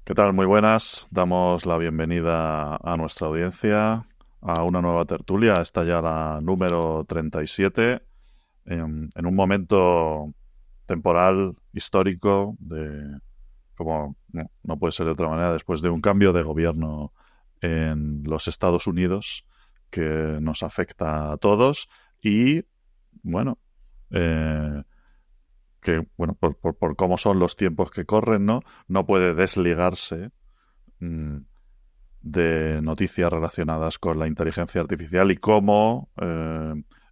¿Qué tal? Muy buenas. Damos la bienvenida a nuestra audiencia a una nueva tertulia. Esta ya la número 37, en un momento temporal, histórico, como no puede ser de otra manera, después de un cambio de gobierno en los Estados Unidos que nos afecta a todos y, bueno, eh, por cómo son los tiempos que corren, no puede desligarse mm, de noticias relacionadas con la inteligencia artificial y cómo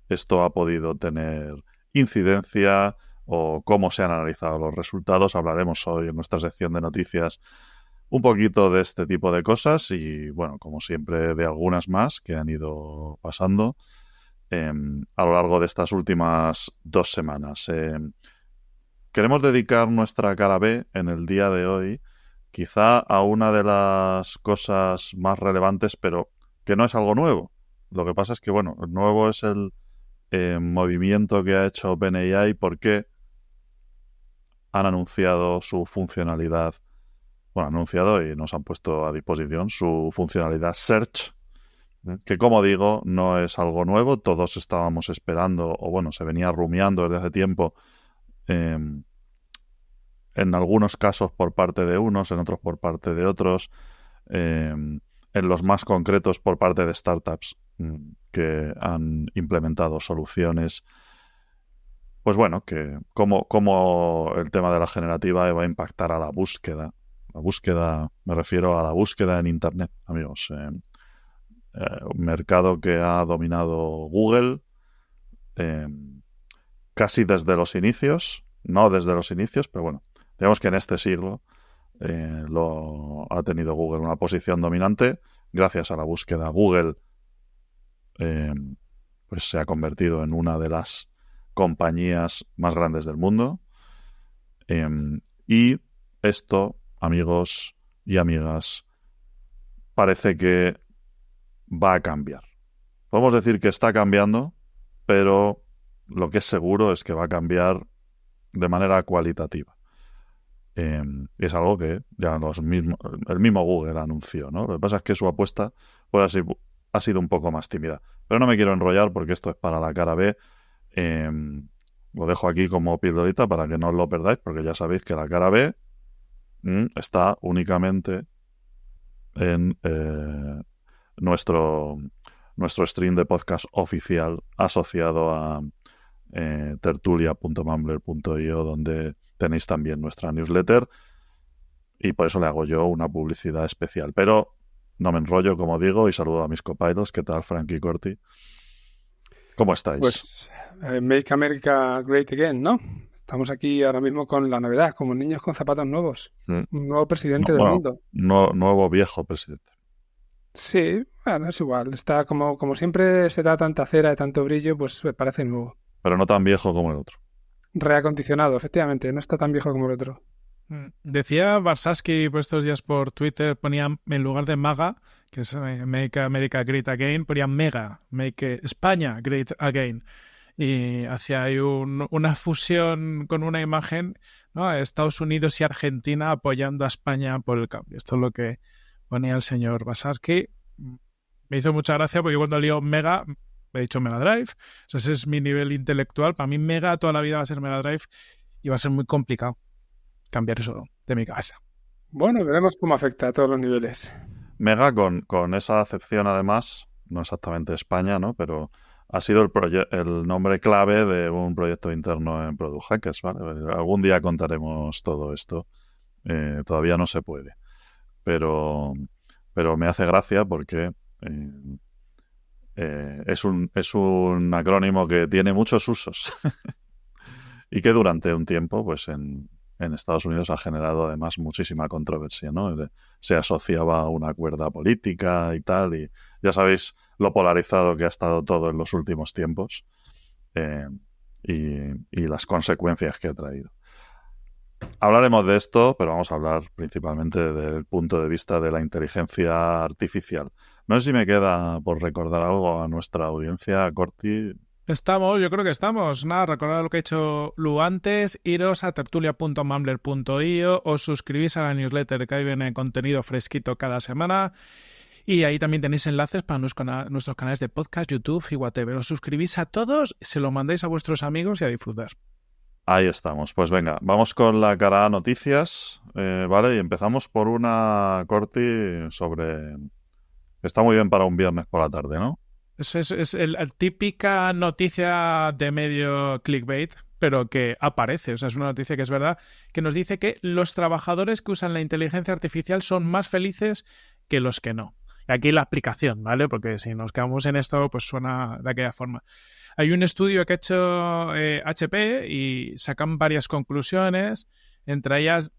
esto ha podido tener incidencia o cómo se han analizado los resultados. Hablaremos hoy en nuestra sección de noticias un poquito de este tipo de cosas y, bueno, como siempre, de algunas más que han ido pasando a lo largo de estas últimas 2 semanas. Queremos dedicar nuestra cara B en el día de hoy quizá a una de las cosas más relevantes, pero que no es algo nuevo. Lo que pasa es que, bueno, el nuevo es el movimiento que ha hecho OpenAI porque han anunciado su funcionalidad, bueno, anunciado y nos han puesto a disposición su funcionalidad Search, que como digo, no es algo nuevo, todos estábamos esperando, o bueno, se venía rumiando desde hace tiempo, eh, en algunos casos por parte de unos, en otros por parte de otros, en los más concretos por parte de startups que han implementado soluciones. Pues bueno, que cómo el tema de la generativa va a impactar a la búsqueda. La búsqueda, me refiero a la búsqueda en Internet, amigos. Un mercado que ha dominado Google eh, casi desde los inicios, no desde los inicios, pero bueno, digamos que en este siglo lo ha tenido Google una posición dominante. Gracias a la búsqueda, Google pues se ha convertido en una de las compañías más grandes del mundo. Y esto, amigos y amigas, parece que va a cambiar. Podemos decir que está cambiando, pero lo que es seguro es que va a cambiar de manera cualitativa. Y es algo que ya el mismo Google anunció, ¿no? Lo que pasa es que su apuesta ha sido un poco más tímida. Pero no me quiero enrollar porque esto es para la cara B. Lo dejo aquí como pildorita para que no os lo perdáis, porque ya sabéis que la cara B está únicamente en nuestro stream de podcast oficial asociado a tertulia.mumbler.io, donde tenéis también nuestra newsletter y por eso le hago yo una publicidad especial. Pero no me enrollo, como digo, y saludo a mis copilots. ¿Qué tal, Frankie y Corti? ¿Cómo estáis? Pues Make America Great Again, ¿no? Estamos aquí ahora mismo con la novedad, como niños con zapatos nuevos. Un nuevo presidente del mundo. Nuevo viejo presidente. Sí, bueno, es igual. Está como siempre se da tanta cera y tanto brillo, pues me parece nuevo. Pero no tan viejo como el otro. Reacondicionado, efectivamente. No está tan viejo como el otro. Decía Warshawski por estos días por Twitter, ponía en lugar de MAGA, que es Make America Great Again, ponía MEGA, Make España Great Again. Y hacía ahí una fusión con una imagen, ¿no? Estados Unidos y Argentina apoyando a España por el cambio. Esto es lo que ponía el señor Warshawski. Me hizo mucha gracia porque cuando leo Mega, he dicho Mega Drive. O sea, ese es mi nivel intelectual. Para mí Mega toda la vida va a ser Mega Drive y va a ser muy complicado cambiar eso de mi cabeza. Bueno, veremos cómo afecta a todos los niveles. Mega con esa acepción, además, no exactamente España, ¿no? Pero ha sido el nombre clave de un proyecto interno en Product Hackers, ¿vale? Algún día contaremos todo esto. Todavía no se puede. Pero me hace gracia porque es un acrónimo que tiene muchos usos y que durante un tiempo, pues en Estados Unidos ha generado además muchísima controversia, ¿no? Se asociaba a una cuerda política y tal, y ya sabéis lo polarizado que ha estado todo en los últimos tiempos y las consecuencias que ha traído. Hablaremos de esto, pero vamos a hablar principalmente desde el punto de vista de la inteligencia artificial. No sé si me queda por recordar algo a nuestra audiencia, Corti. Yo creo que estamos. Nada, recordad lo que ha hecho Lu antes, iros a tertulia.mumbler.io, os suscribís a la newsletter, que ahí viene contenido fresquito cada semana, y ahí también tenéis enlaces para nuestros canales de podcast, YouTube y whatever. Os suscribís a todos, se lo mandáis a vuestros amigos y a disfrutar. Ahí estamos. Pues venga, vamos con la cara a noticias, ¿vale? Y empezamos por una corti sobre... Está muy bien para un viernes por la tarde, ¿no? Es la típica noticia de medio clickbait, pero que aparece. O sea, es una noticia que es verdad, que nos dice que los trabajadores que usan la inteligencia artificial son más felices que los que no. Y aquí la explicación, ¿vale? Porque si nos quedamos en esto, pues suena de aquella forma. Hay un estudio que ha hecho HP y sacan varias conclusiones, entre ellas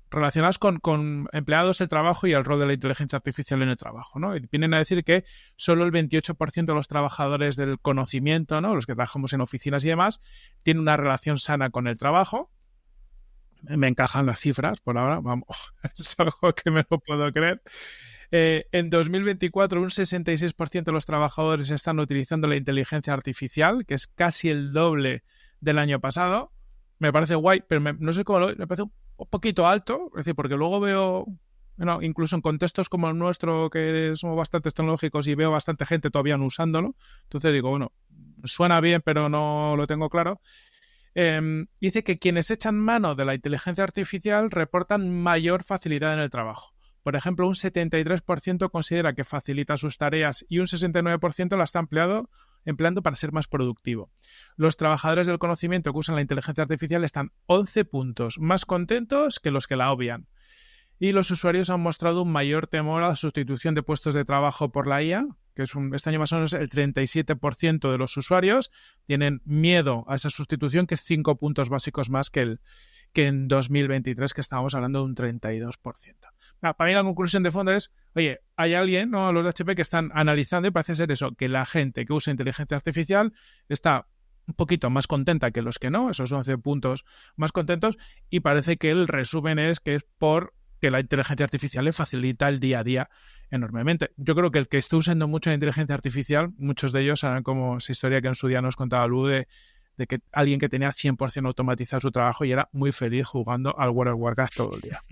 relacionadas con empleados del trabajo y el rol de la inteligencia artificial en el trabajo, ¿no? Y vienen a decir que solo el 28% de los trabajadores del conocimiento, ¿no? Los que trabajamos en oficinas y demás, tienen una relación sana con el trabajo. Me encajan las cifras por ahora, vamos, es algo que me lo puedo creer. En 2024 un 66% de los trabajadores están utilizando la inteligencia artificial, que es casi el doble del año pasado. Me parece guay, pero no sé cómo me parece un poquito alto, es decir, porque luego veo, bueno, incluso en contextos como el nuestro, que somos bastante tecnológicos y veo bastante gente todavía no usándolo, entonces digo, bueno, suena bien, pero no lo tengo claro. Dice que quienes echan mano de la inteligencia artificial reportan mayor facilidad en el trabajo. Por ejemplo, un 73% considera que facilita sus tareas y un 69% la está empleando para ser más productivo. Los trabajadores del conocimiento que usan la inteligencia artificial están 11 puntos más contentos que los que la obvian. Y los usuarios han mostrado un mayor temor a la sustitución de puestos de trabajo por la IA, que es este año más o menos el 37% de los usuarios tienen miedo a esa sustitución, que es 5 puntos básicos más que en 2023, que estábamos hablando de un 32%. Para mí la conclusión de fondo es, oye, hay alguien, ¿no?, los de HP, que están analizando y parece ser eso, que la gente que usa inteligencia artificial está un poquito más contenta que los que no, esos 11 puntos más contentos, y parece que el resumen es que es por que la inteligencia artificial le facilita el día a día enormemente. Yo creo que el que esté usando mucho la inteligencia artificial, muchos de ellos harán como esa historia que en su día nos contaba Lu de que alguien que tenía 100% automatizado su trabajo y era muy feliz jugando al World of Warcraft todo el día.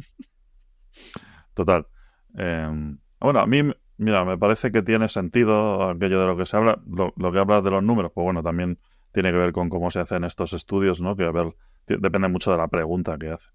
Total. Bueno, a mí, mira, me parece que tiene sentido aquello de lo que se habla. Lo que hablas de los números, pues bueno, también tiene que ver con cómo se hacen estos estudios, ¿no? Que a ver, depende mucho de la pregunta que hace.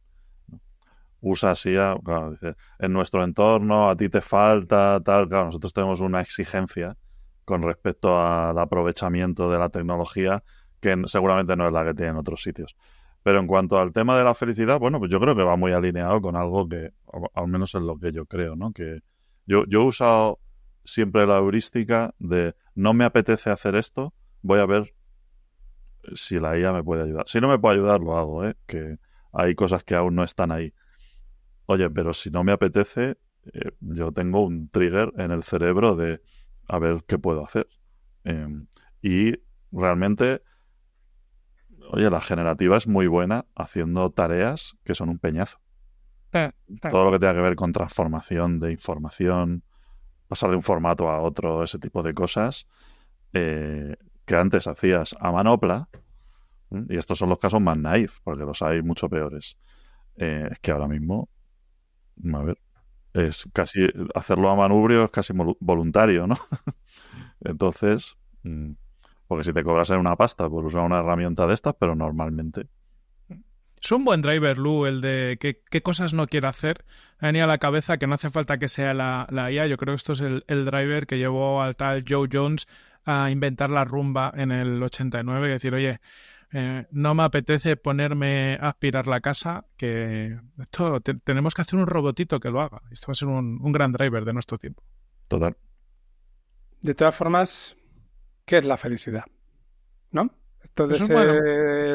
Usas IA, claro, dice, en nuestro entorno a ti te falta, tal. Claro, nosotros tenemos una exigencia con respecto al aprovechamiento de la tecnología que seguramente no es la que tiene en otros sitios. Pero en cuanto al tema de la felicidad, bueno, pues yo creo que va muy alineado con algo que, al menos es lo que yo creo, ¿no? Que yo he usado siempre la heurística de no me apetece hacer esto, voy a ver si la IA me puede ayudar. Si no me puede ayudar, lo hago, que hay cosas que aún no están ahí. Oye, pero si no me apetece, yo tengo un trigger en el cerebro de a ver qué puedo hacer. Y realmente, oye, la generativa es muy buena haciendo tareas que son un peñazo. Todo lo que tenga que ver con transformación de información, pasar de un formato a otro, ese tipo de cosas, que antes hacías a manopla, y estos son los casos más naif, porque los hay mucho peores. Es que ahora mismo, a ver, es casi hacerlo a manubrio es casi voluntario, ¿no? Entonces, porque si te cobras en una pasta por usar una herramienta de estas, pero normalmente. Es un buen driver, Lu, el de qué cosas no quiere hacer. Me venía a la cabeza que no hace falta que sea la IA. Yo creo que esto es el driver que llevó al tal Joe Jones a inventar la rumba en el 89 y decir, oye, no me apetece ponerme a aspirar la casa, que esto tenemos que hacer un robotito que lo haga. Esto va a ser un gran driver de nuestro tiempo. Total. De todas formas, ¿qué es la felicidad? ¿No? Esto de eso ser bueno,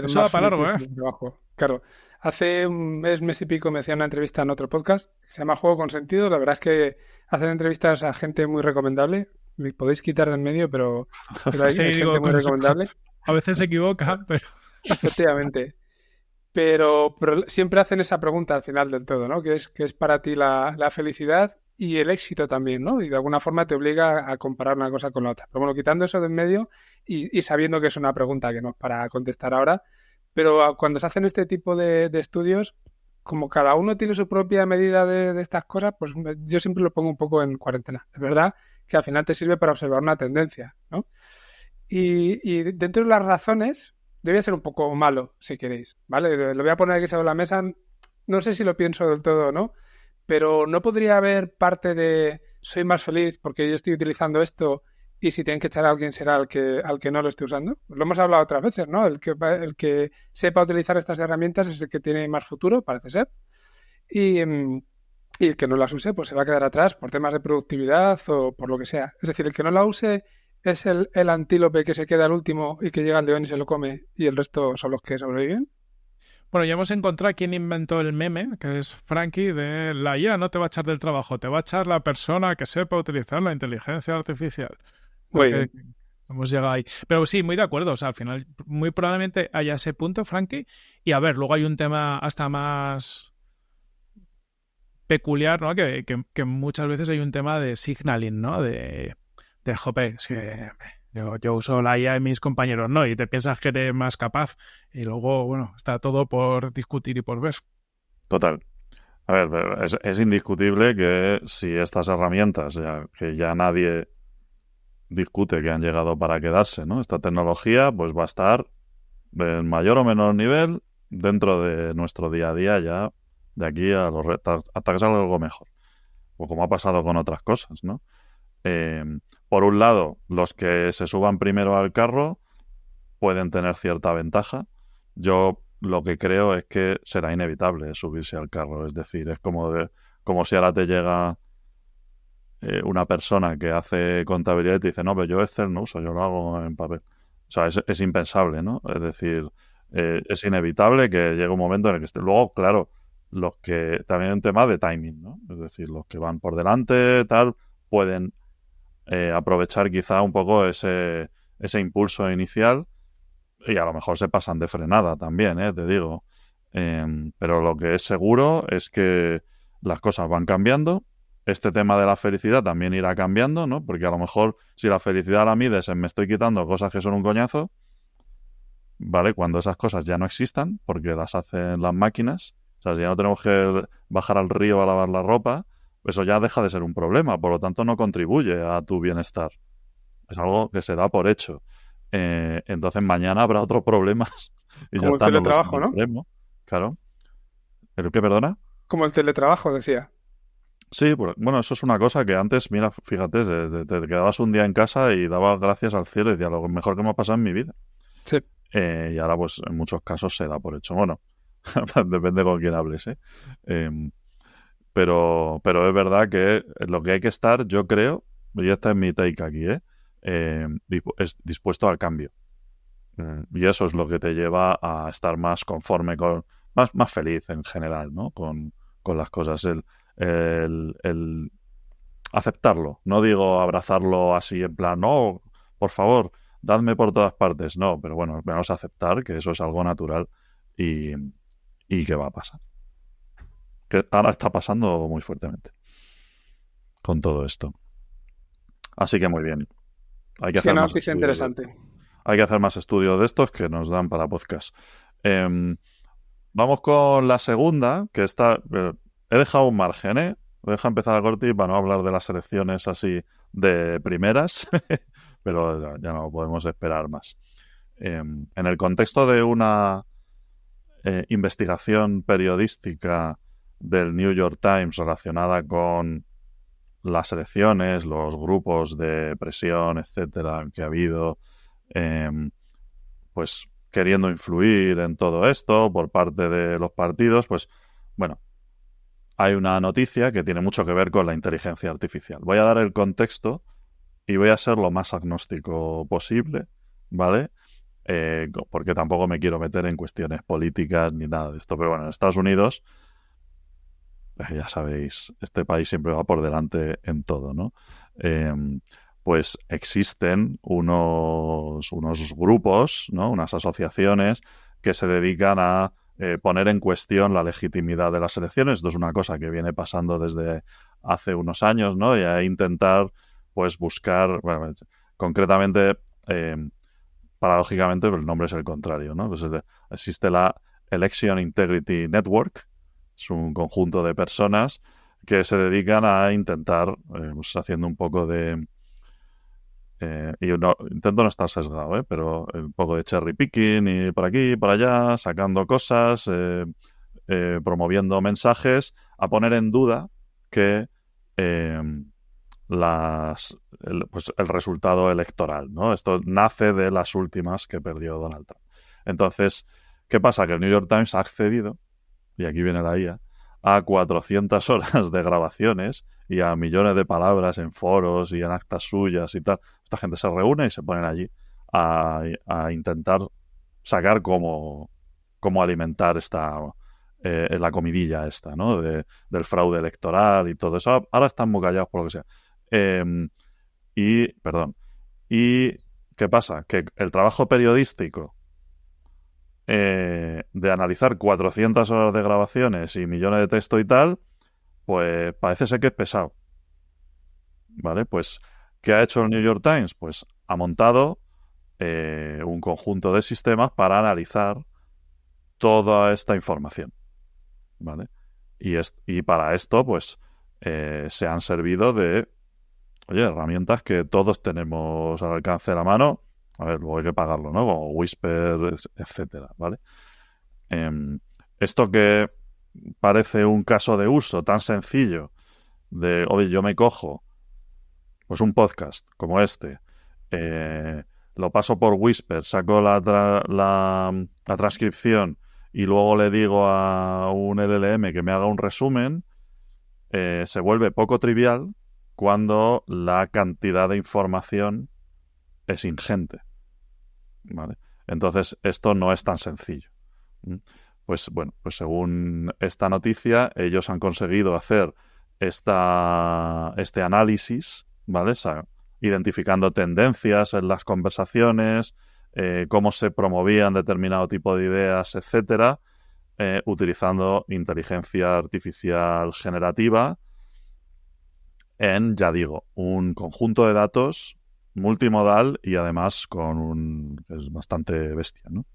eso más va para largo, trabajo. Claro, hace un mes y pico me hacía una entrevista en otro podcast que se llama Juego con Sentido. La verdad es que hacen entrevistas a gente muy recomendable. Me podéis quitar de en medio, pero hay, sí, hay gente muy recomendable. A veces se equivoca, pero... Efectivamente. pero siempre hacen esa pregunta al final del todo, ¿no? ¿Qué es para ti la felicidad y el éxito también, ¿no? Y de alguna forma te obliga a comparar una cosa con la otra. Pero bueno, quitando eso de en medio y sabiendo que es una pregunta que no es para contestar ahora, pero cuando se hacen este tipo de estudios, como cada uno tiene su propia medida de estas cosas, pues yo siempre lo pongo un poco en cuarentena. Es verdad que al final te sirve para observar una tendencia, ¿no? Y dentro de las razones, yo voy a ser un poco malo, si queréis, ¿vale? Lo voy a poner aquí sobre la mesa. No sé si lo pienso del todo o no, pero no podría haber parte de soy más feliz porque yo estoy utilizando esto y si tienen que echar a alguien será al que no lo esté usando. Lo hemos hablado otras veces, ¿no? El que sepa utilizar estas herramientas es el que tiene más futuro, parece ser. Y, y el que no las use, pues se va a quedar atrás por temas de productividad o por lo que sea. Es decir, el que no la use es el antílope que se queda al último y que llega el león y se lo come y el resto son los que sobreviven. Bueno, ya hemos encontrado quién inventó el meme, que es Frankie, de la IA no te va a echar del trabajo, te va a echar la persona que sepa utilizar la inteligencia artificial. Muy bien. Hemos llegado ahí. Pero sí, muy de acuerdo. O sea, al final, muy probablemente haya ese punto, Frankie. Y a ver, luego hay un tema hasta más peculiar, ¿no? Que muchas veces hay un tema de signaling, ¿no? De jope, es que yo uso la IA y mis compañeros no, y te piensas que eres más capaz. Y luego, bueno, está todo por discutir y por ver. Total. A ver, es indiscutible que si estas herramientas, que ya nadie discute que han llegado para quedarse, ¿no? Esta tecnología pues va a estar en mayor o menor nivel dentro de nuestro día a día ya de aquí a hasta que salga algo mejor. O como ha pasado con otras cosas, ¿no? Por un lado, los que se suban primero al carro pueden tener cierta ventaja. Yo lo que creo es que será inevitable subirse al carro. Es decir, es como si ahora te llega una persona que hace contabilidad y te dice, no, pero yo Excel no uso, yo lo hago en papel. O sea, es impensable, ¿no? Es decir, es inevitable que llegue un momento en el que esté. Luego, claro, los que también hay un tema de timing, ¿no? Es decir, los que van por delante, tal, pueden aprovechar quizá un poco ese impulso inicial y a lo mejor se pasan de frenada también, te digo. Pero lo que es seguro es que las cosas van cambiando. Este tema de la felicidad también irá cambiando, ¿no? Porque a lo mejor si la felicidad la mides en me estoy quitando cosas que son un coñazo, ¿vale? Cuando esas cosas ya no existan, porque las hacen las máquinas, o sea, si ya no tenemos que bajar al río a lavar la ropa, eso ya deja de ser un problema, por lo tanto no contribuye a tu bienestar. Es algo que se da por hecho. Entonces mañana habrá otros problemas y Como ya el está, no los teletrabajo, ¿no? solucionaremos. Claro. ¿El qué, perdona? Como el teletrabajo, decía. Sí, bueno, eso es una cosa que antes, mira, fíjate, te quedabas un día en casa y dabas gracias al cielo y decías lo mejor que me ha pasado en mi vida. Sí. Y ahora, pues, en muchos casos se da por hecho. Bueno, depende con quién hables, ¿eh? Pero es verdad que lo que hay que estar, yo creo, y esta es mi take aquí, es dispuesto al cambio. Y eso es lo que te lleva a estar más conforme más feliz en general, ¿no? Con las cosas. El aceptarlo. No digo abrazarlo así en plan, no, por favor, dadme por todas partes. No, pero bueno, vamos a aceptar que eso es algo natural y que va a pasar. Que ahora está pasando muy fuertemente con todo esto. Así que muy bien. Hay que Sí, hacer una más noticia estudios. interesante. Hay que hacer más estudios de estos que nos dan para podcast. Vamos con la segunda, que está... he dejado un margen, ¿eh? Voy a dejar empezar a corte para no hablar de las selecciones así de primeras, pero ya no podemos esperar más. En el contexto de una investigación periodística del New York Times relacionada con las elecciones, los grupos de presión, etcétera, que ha habido, pues queriendo influir en todo esto por parte de los partidos, pues bueno, hay una noticia que tiene mucho que ver con la inteligencia artificial. Voy a dar el contexto y voy a ser lo más agnóstico posible, ¿vale? Porque tampoco me quiero meter en cuestiones políticas ni nada de esto. Pero bueno, en Estados Unidos, ya sabéis, este país siempre va por delante en todo, ¿no? Pues existen unos grupos, ¿no? Unas asociaciones que se dedican a poner en cuestión la legitimidad de las elecciones. Esto es una cosa que viene pasando desde hace unos años, ¿no? Y a intentar, pues, buscar, bueno, concretamente, paradójicamente, el nombre es el contrario, ¿no? Pues existe la Election Integrity Network, es un conjunto de personas que se dedican a intentar, pues, haciendo un poco de... y intento no estar sesgado, pero un poco de cherry picking y por aquí y por allá, sacando cosas, promoviendo mensajes, a poner en duda que pues el resultado electoral, ¿no? Esto nace de las últimas que perdió Donald Trump. Entonces, ¿qué pasa? Que el New York Times ha accedido, y aquí viene la IA, a 400 horas de grabaciones y a millones de palabras en foros y en actas suyas y tal. Esta gente se reúne y se ponen allí a intentar sacar cómo alimentar la comidilla esta, ¿no? Del fraude electoral y todo eso. Ahora están muy callados por lo que sea. ¿Y qué pasa? Que el trabajo periodístico de analizar 400 horas de grabaciones y millones de texto y tal, pues parece ser que es pesado. ¿Vale? Pues, ¿qué ha hecho el New York Times? Pues ha montado un conjunto de sistemas para analizar toda esta información. ¿Vale? Y para esto, pues, se han servido de, oye, herramientas que todos tenemos al alcance de la mano. A ver, luego hay que pagarlo, ¿no? Como Whisper, etcétera, ¿vale? Esto que parece un caso de uso tan sencillo de, oye, yo me cojo pues un podcast como este, lo paso por Whisper, saco la transcripción y luego le digo a un LLM que me haga un resumen, se vuelve poco trivial cuando la cantidad de información es ingente. ¿Vale? Entonces, esto no es tan sencillo. Pues bueno, pues según esta noticia, ellos han conseguido hacer este análisis, ¿vale? O sea, identificando tendencias en las conversaciones, cómo se promovían determinado tipo de ideas, etcétera, utilizando inteligencia artificial generativa en, ya digo, un conjunto de datos multimodal y además es bastante bestia, ¿no?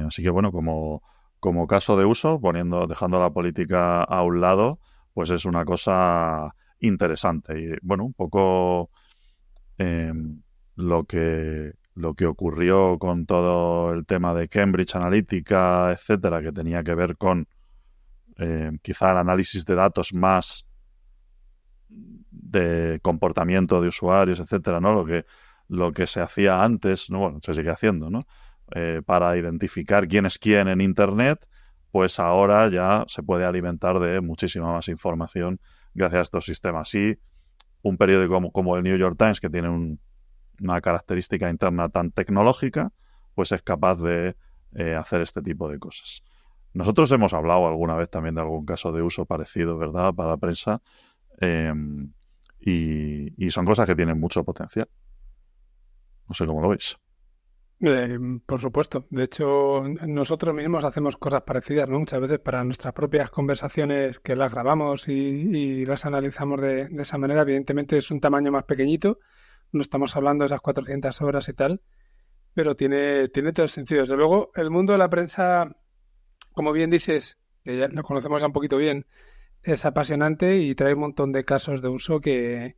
Así que bueno, como caso de uso, dejando la política a un lado, pues es una cosa interesante. Y bueno, un poco lo que ocurrió con todo el tema de Cambridge Analytica, etcétera, que tenía que ver con quizá el análisis de datos más de comportamiento de usuarios, etcétera, ¿no? Lo que se hacía antes, ¿no? Bueno, se sigue haciendo, ¿no? Para identificar quién es quién en Internet, pues ahora ya se puede alimentar de muchísima más información gracias a estos sistemas. Y un periódico como el New York Times, que tiene una característica interna tan tecnológica, pues es capaz de hacer este tipo de cosas. Nosotros hemos hablado alguna vez también de algún caso de uso parecido, ¿verdad?, para la prensa, y son cosas que tienen mucho potencial. No sé cómo lo veis. Por supuesto. De hecho, nosotros mismos hacemos cosas parecidas, ¿no? Muchas veces para nuestras propias conversaciones que las grabamos y las analizamos de esa manera. Evidentemente es un tamaño más pequeñito. No estamos hablando de esas 400 horas y tal, pero tiene todo el sentido. Desde luego, el mundo de la prensa, como bien dices, que ya lo conocemos ya un poquito bien, es apasionante y trae un montón de casos de uso que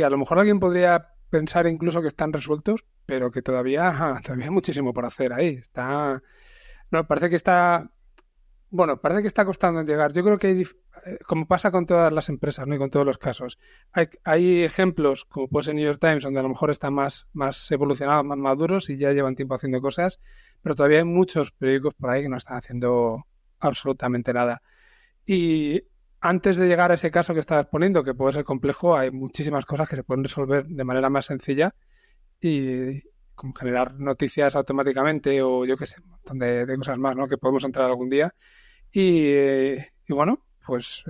a lo mejor alguien podría pensar incluso que están resueltos, pero que todavía hay muchísimo por hacer ahí. Parece que está costando en llegar. Yo creo que como pasa con todas las empresas, ¿no? Y con todos los casos, hay ejemplos, como puede ser New York Times, donde a lo mejor están más evolucionados, más maduros y ya llevan tiempo haciendo cosas, pero todavía hay muchos periódicos por ahí que no están haciendo absolutamente nada. Y antes de llegar a ese caso que estabas poniendo, que puede ser complejo, hay muchísimas cosas que se pueden resolver de manera más sencilla y como generar noticias automáticamente o yo qué sé, un montón de cosas más, ¿no? Que podemos entrar algún día. Y bueno, pues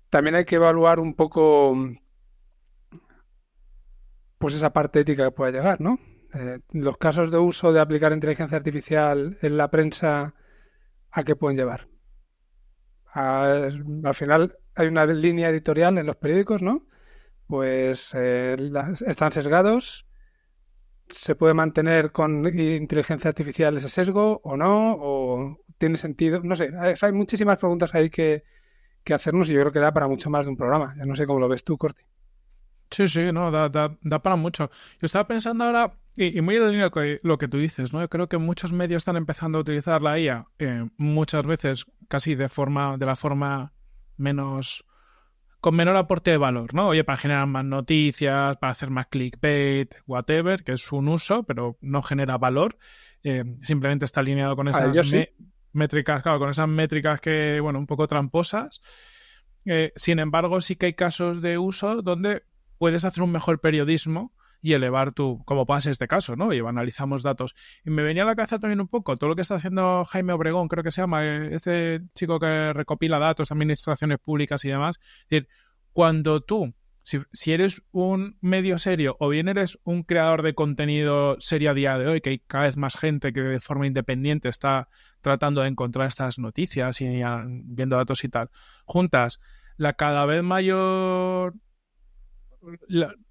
también hay que evaluar un poco pues esa parte ética que pueda llegar, ¿no? los casos de uso de aplicar inteligencia artificial en la prensa, ¿a qué pueden llevar? Al final hay una línea editorial en los periódicos, ¿no? Pues están sesgados. ¿Se puede mantener con inteligencia artificial ese sesgo o no? ¿O tiene sentido? No sé, hay muchísimas preguntas ahí que hacernos y yo creo que da para mucho más de un programa. Ya no sé cómo lo ves tú, Corti. Sí, no, da para mucho. Yo estaba pensando ahora, y muy en la línea de lo que tú dices, ¿no? Yo creo que muchos medios están empezando a utilizar la IA muchas veces casi de la forma con menor aporte de valor, ¿no? Oye, para generar más noticias, para hacer más clickbait, whatever, que es un uso, pero no genera valor. Simplemente está alineado con esas métricas, claro, con esas métricas que, bueno, un poco tramposas. Sin embargo, sí que hay casos de uso donde puedes hacer un mejor periodismo y elevar como pasa este caso, ¿no? Y analizamos datos. Y me venía a la cabeza también un poco todo lo que está haciendo Jaime Obregón, creo que se llama, este chico que recopila datos, administraciones públicas y demás. Es decir, cuando tú, si eres un medio serio o bien eres un creador de contenido serio a día de hoy, que hay cada vez más gente que de forma independiente está tratando de encontrar estas noticias y viendo datos y tal, juntas la cada vez mayor...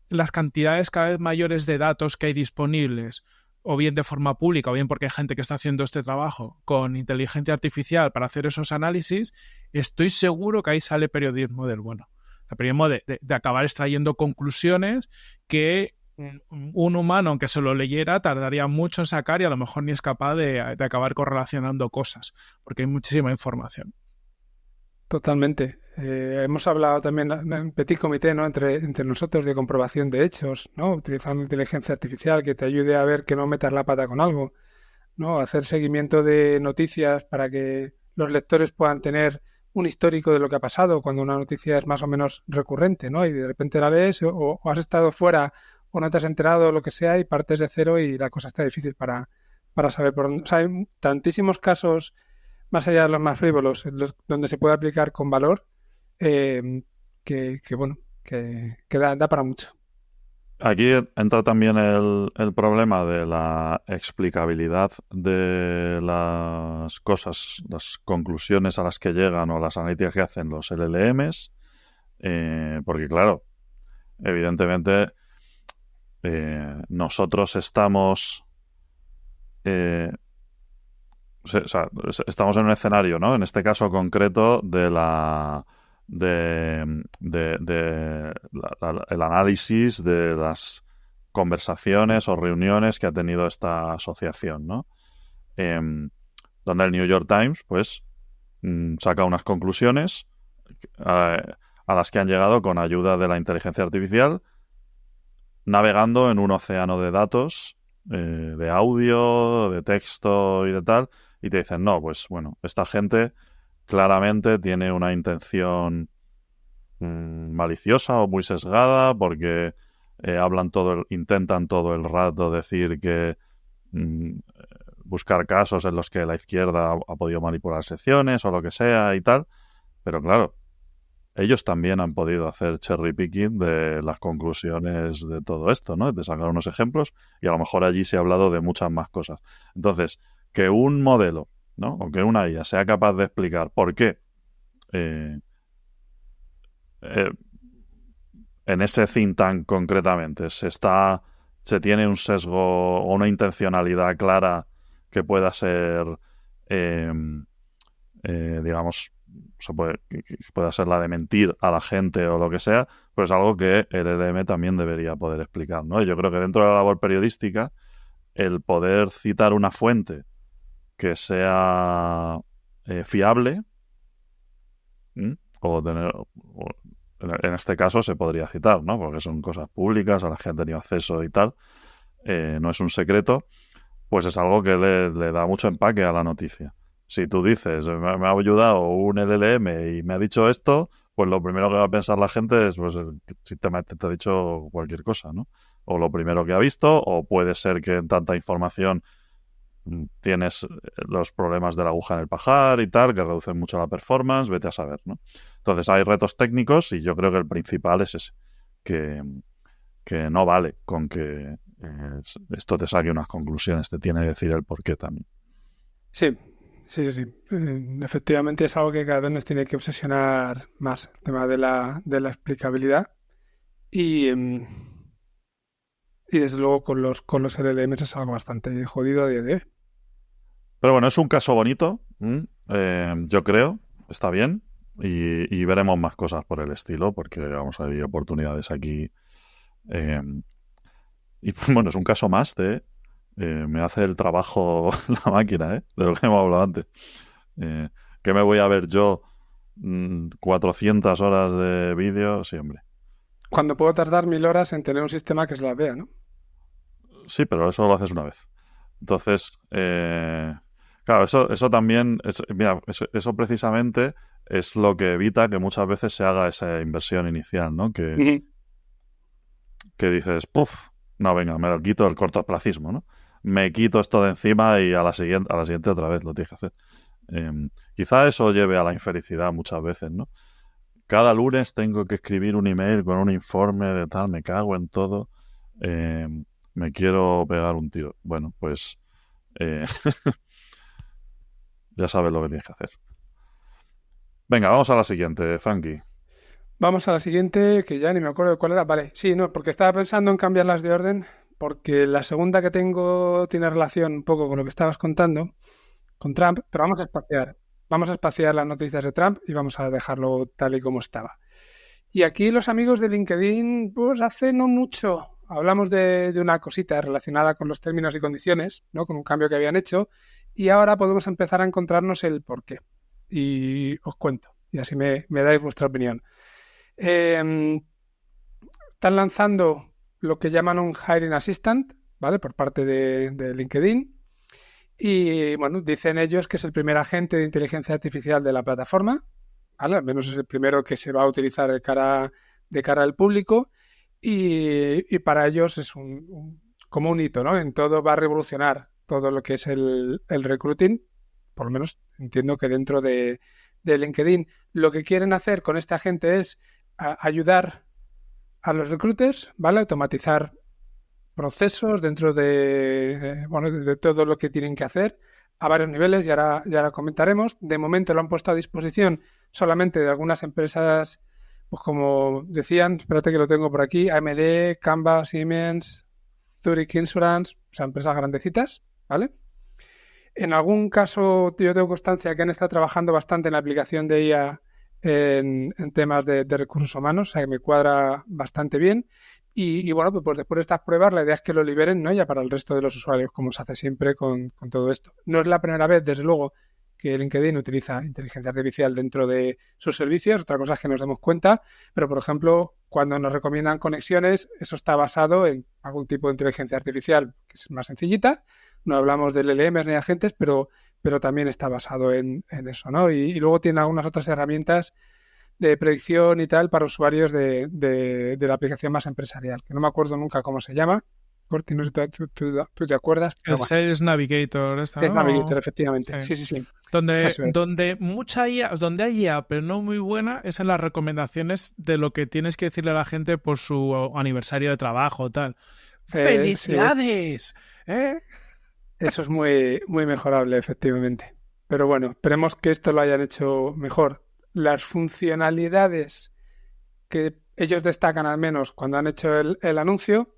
las cantidades cada vez mayores de datos que hay disponibles, o bien de forma pública, o bien porque hay gente que está haciendo este trabajo con inteligencia artificial para hacer esos análisis, estoy seguro que ahí sale periodismo del bueno. El periodismo de acabar extrayendo conclusiones que un humano, aunque se lo leyera, tardaría mucho en sacar y a lo mejor ni es capaz de acabar correlacionando cosas, porque hay muchísima información. Totalmente. Hemos hablado también en petit comité, ¿no? entre nosotros de comprobación de hechos, ¿no? Utilizando inteligencia artificial que te ayude a ver que no metas la pata con algo, ¿no? Hacer seguimiento de noticias para que los lectores puedan tener un histórico de lo que ha pasado cuando una noticia es más o menos recurrente, ¿no? Y de repente la lees o has estado fuera o no te has enterado o lo que sea y partes de cero y la cosa está difícil para saber por dónde. O sea, hay tantísimos casos más allá de los más frívolos, donde se puede aplicar con valor, que da para mucho. Aquí entra también el problema de la explicabilidad de las cosas, las conclusiones a las que llegan o las analíticas que hacen los LLMs, porque claro, evidentemente nosotros estamos... o sea, estamos en un escenario, ¿no? En este caso concreto el análisis de las conversaciones o reuniones que ha tenido esta asociación, ¿no? Donde el New York Times, pues, saca unas conclusiones a las que han llegado con ayuda de la inteligencia artificial, navegando en un océano de datos, de audio, de texto y de tal. Y te dicen, no, pues bueno, esta gente claramente tiene una intención maliciosa o muy sesgada porque intentan todo el rato decir que buscar casos en los que la izquierda ha podido manipular secciones o lo que sea y tal. Pero claro, ellos también han podido hacer cherry picking de las conclusiones de todo esto, ¿no? De sacar unos ejemplos y a lo mejor allí se ha hablado de muchas más cosas. Entonces, que un modelo, ¿no? O que una IA sea capaz de explicar por qué en ese think tank concretamente se tiene un sesgo o una intencionalidad clara que pueda ser, digamos, que pueda ser la de mentir a la gente o lo que sea, pues es algo que el LLM también debería poder explicar, ¿no? Y yo creo que dentro de la labor periodística, el poder citar una fuente que sea fiable, en este caso se podría citar, ¿no? Porque son cosas públicas, a las que han tenido acceso y tal, no es un secreto, pues es algo que le da mucho empaque a la noticia. Si tú dices, me ha ayudado un LLM y me ha dicho esto, pues lo primero que va a pensar la gente es, pues, simplemente te ha dicho cualquier cosa, ¿no? O lo primero que ha visto, o puede ser que en tanta información tienes los problemas de la aguja en el pajar y tal, que reducen mucho la performance, vete a saber, ¿no? Entonces hay retos técnicos y yo creo que el principal es ese, que no vale con que esto te saque unas conclusiones, te tiene que decir el porqué también. Sí. Efectivamente es algo que cada vez nos tiene que obsesionar más, el tema de la explicabilidad. Y desde luego con los LLMs es algo bastante jodido a día de hoy. Pero bueno, es un caso bonito, yo creo, está bien, y veremos más cosas por el estilo, porque vamos a ver oportunidades aquí. Y bueno, es un caso más de me hace el trabajo la máquina, de lo que hemos hablado antes. ¿Qué me voy a ver yo? 400 horas de vídeo, sí, hombre. Cuando puedo tardar 1000 horas en tener un sistema que se las vea, ¿no? Sí, pero eso lo haces una vez. Entonces, claro, eso también, mira, eso precisamente es lo que evita que muchas veces se haga esa inversión inicial, ¿no? Que dices, puf, no, venga, me lo quito, el cortoplacismo, ¿no? Me quito esto de encima y a la siguiente otra vez lo tienes que hacer. Quizá eso lleve a la infelicidad muchas veces, ¿no? Cada lunes tengo que escribir un email con un informe de tal, me cago en todo, me quiero pegar un tiro. Bueno, pues ya sabes lo que tienes que hacer. Venga, vamos a la siguiente, Frankie. Vamos a la siguiente, que ya ni me acuerdo de cuál era. Vale, sí, no, porque estaba pensando en cambiarlas de orden, porque la segunda que tengo tiene relación un poco con lo que estabas contando, con Trump, pero vamos a espaciar. Vamos a espaciar las noticias de Trump y vamos a dejarlo tal y como estaba. Y aquí los amigos de LinkedIn, pues hace no mucho, hablamos de una cosita relacionada con los términos y condiciones, ¿no? Con un cambio que habían hecho, y ahora podemos empezar a encontrarnos el porqué. Y os cuento, y así me dais vuestra opinión. Están lanzando lo que llaman un Hiring Assistant, ¿vale? Por parte de LinkedIn. Y bueno, dicen ellos que es el primer agente de inteligencia artificial de la plataforma, ¿vale? Al menos es el primero que se va a utilizar de cara al público. Y para ellos es como un hito, ¿no? En todo va a revolucionar todo lo que es el recruiting, por lo menos entiendo que dentro de LinkedIn. Lo que quieren hacer con este agente es ayudar a los recruiters, ¿vale? Automatizar procesos dentro de todo lo que tienen que hacer a varios niveles, y ahora comentaremos. De momento lo han puesto a disposición solamente de algunas empresas, pues como decían, espérate que lo tengo por aquí, AMD, Canva, Siemens, Zurich Insurance, o sea, empresas grandecitas, ¿vale? En algún caso yo tengo constancia que han estado trabajando bastante en la aplicación de IA en temas de recursos humanos, o sea que me cuadra bastante bien. Y bueno, pues después de estas pruebas la idea es que lo liberen, ¿no? Ya para el resto de los usuarios, como se hace siempre con todo esto. No es la primera vez, desde luego, que LinkedIn utiliza inteligencia artificial dentro de sus servicios. Otra cosa es que nos demos cuenta, pero por ejemplo, cuando nos recomiendan conexiones, eso está basado en algún tipo de inteligencia artificial que es más sencillita. No hablamos de LLMs ni agentes, pero también está basado en eso, ¿no? Y luego tiene algunas otras herramientas de predicción y tal para usuarios de la aplicación más empresarial, que no me acuerdo nunca cómo se llama. Corti, no sé si tú te acuerdas. El Sales Navigator, ¿no? Sales Navigator, efectivamente. Sí. Donde mucha IA, donde hay IA, pero no muy buena, es en las recomendaciones de lo que tienes que decirle a la gente por su aniversario de trabajo, tal. ¡Felicidades! Sí. Eso es muy, muy mejorable, efectivamente. Pero bueno, esperemos que esto lo hayan hecho mejor. Las funcionalidades que ellos destacan, al menos cuando han hecho el anuncio,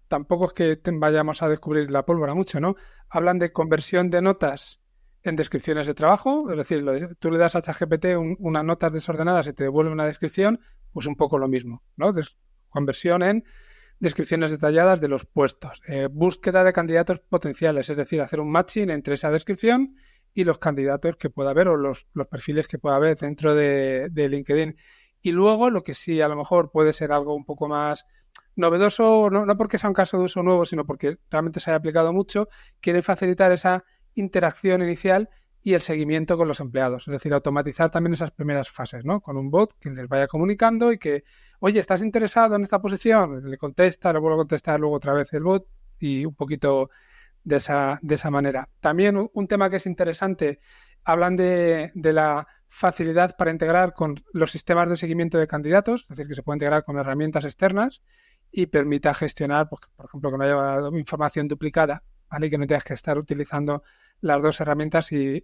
tampoco es que vayamos a descubrir la pólvora mucho, ¿no? Hablan de conversión de notas en descripciones de trabajo, es decir, tú le das a ChatGPT unas notas desordenadas y te devuelve una descripción, pues un poco lo mismo, ¿no? Conversión en descripciones detalladas de los puestos, búsqueda de candidatos potenciales, es decir, hacer un matching entre esa descripción y los candidatos que pueda haber o los perfiles que pueda haber dentro de LinkedIn. Y luego lo que sí a lo mejor puede ser algo un poco más novedoso, no porque sea un caso de uso nuevo, sino porque realmente se haya aplicado mucho, quieren facilitar esa interacción inicial y el seguimiento con los empleados, es decir, automatizar también esas primeras fases, ¿no? Con un bot que les vaya comunicando y que, oye, ¿estás interesado en esta posición? Le contesta, le vuelvo a contestar luego otra vez el bot y un poquito de esa manera. También un tema que es interesante, hablan de la facilidad para integrar con los sistemas de seguimiento de candidatos, es decir, que se puede integrar con herramientas externas y permita gestionar, pues, por ejemplo, que no haya información duplicada, ¿vale? Y que no tengas que estar utilizando las dos herramientas y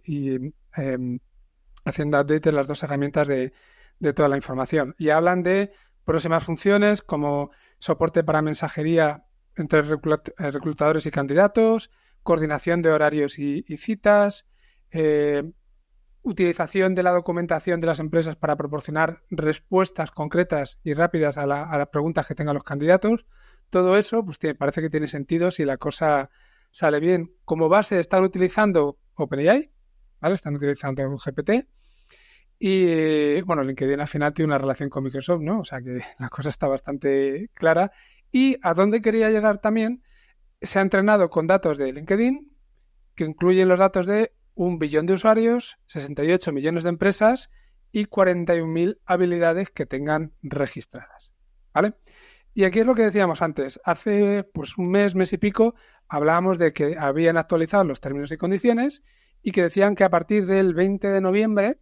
haciendo update de las dos herramientas de toda la información. Y hablan de próximas funciones como soporte para mensajería entre reclutadores y candidatos, coordinación de horarios y citas, utilización de la documentación de las empresas para proporcionar respuestas concretas y rápidas a las preguntas que tengan los candidatos. Todo eso pues parece que tiene sentido si la cosa sale bien. Como base están utilizando OpenAI, ¿vale? Están utilizando GPT y, bueno, LinkedIn al final tiene una relación con Microsoft, ¿no? O sea que la cosa está bastante clara. Y a dónde quería llegar también, se ha entrenado con datos de LinkedIn que incluyen los datos de 1 billón de usuarios, 68 millones de empresas y 41.000 habilidades que tengan registradas, ¿vale? Y aquí es lo que decíamos antes. Hace pues un mes y pico, hablábamos de que habían actualizado los términos y condiciones y que decían que a partir del 20 de noviembre,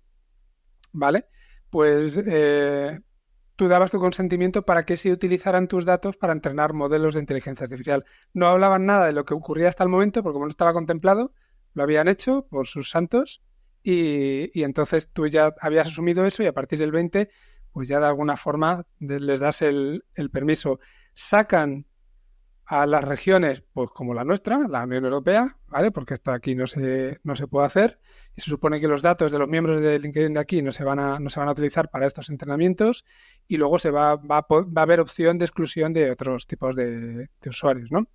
¿vale? Pues tú dabas tu consentimiento para que se utilizaran tus datos para entrenar modelos de inteligencia artificial. No hablaban nada de lo que ocurría hasta el momento, porque como no estaba contemplado, lo habían hecho por sus santos y entonces tú ya habías asumido eso y a partir del 20, pues ya de alguna forma les das el permiso. Sacan a las regiones, pues como la nuestra, la Unión Europea, ¿vale? Porque esto aquí no se puede hacer y se supone que los datos de los miembros de LinkedIn de aquí no se van a utilizar para estos entrenamientos y luego va a haber opción de exclusión de otros tipos de usuarios, ¿no?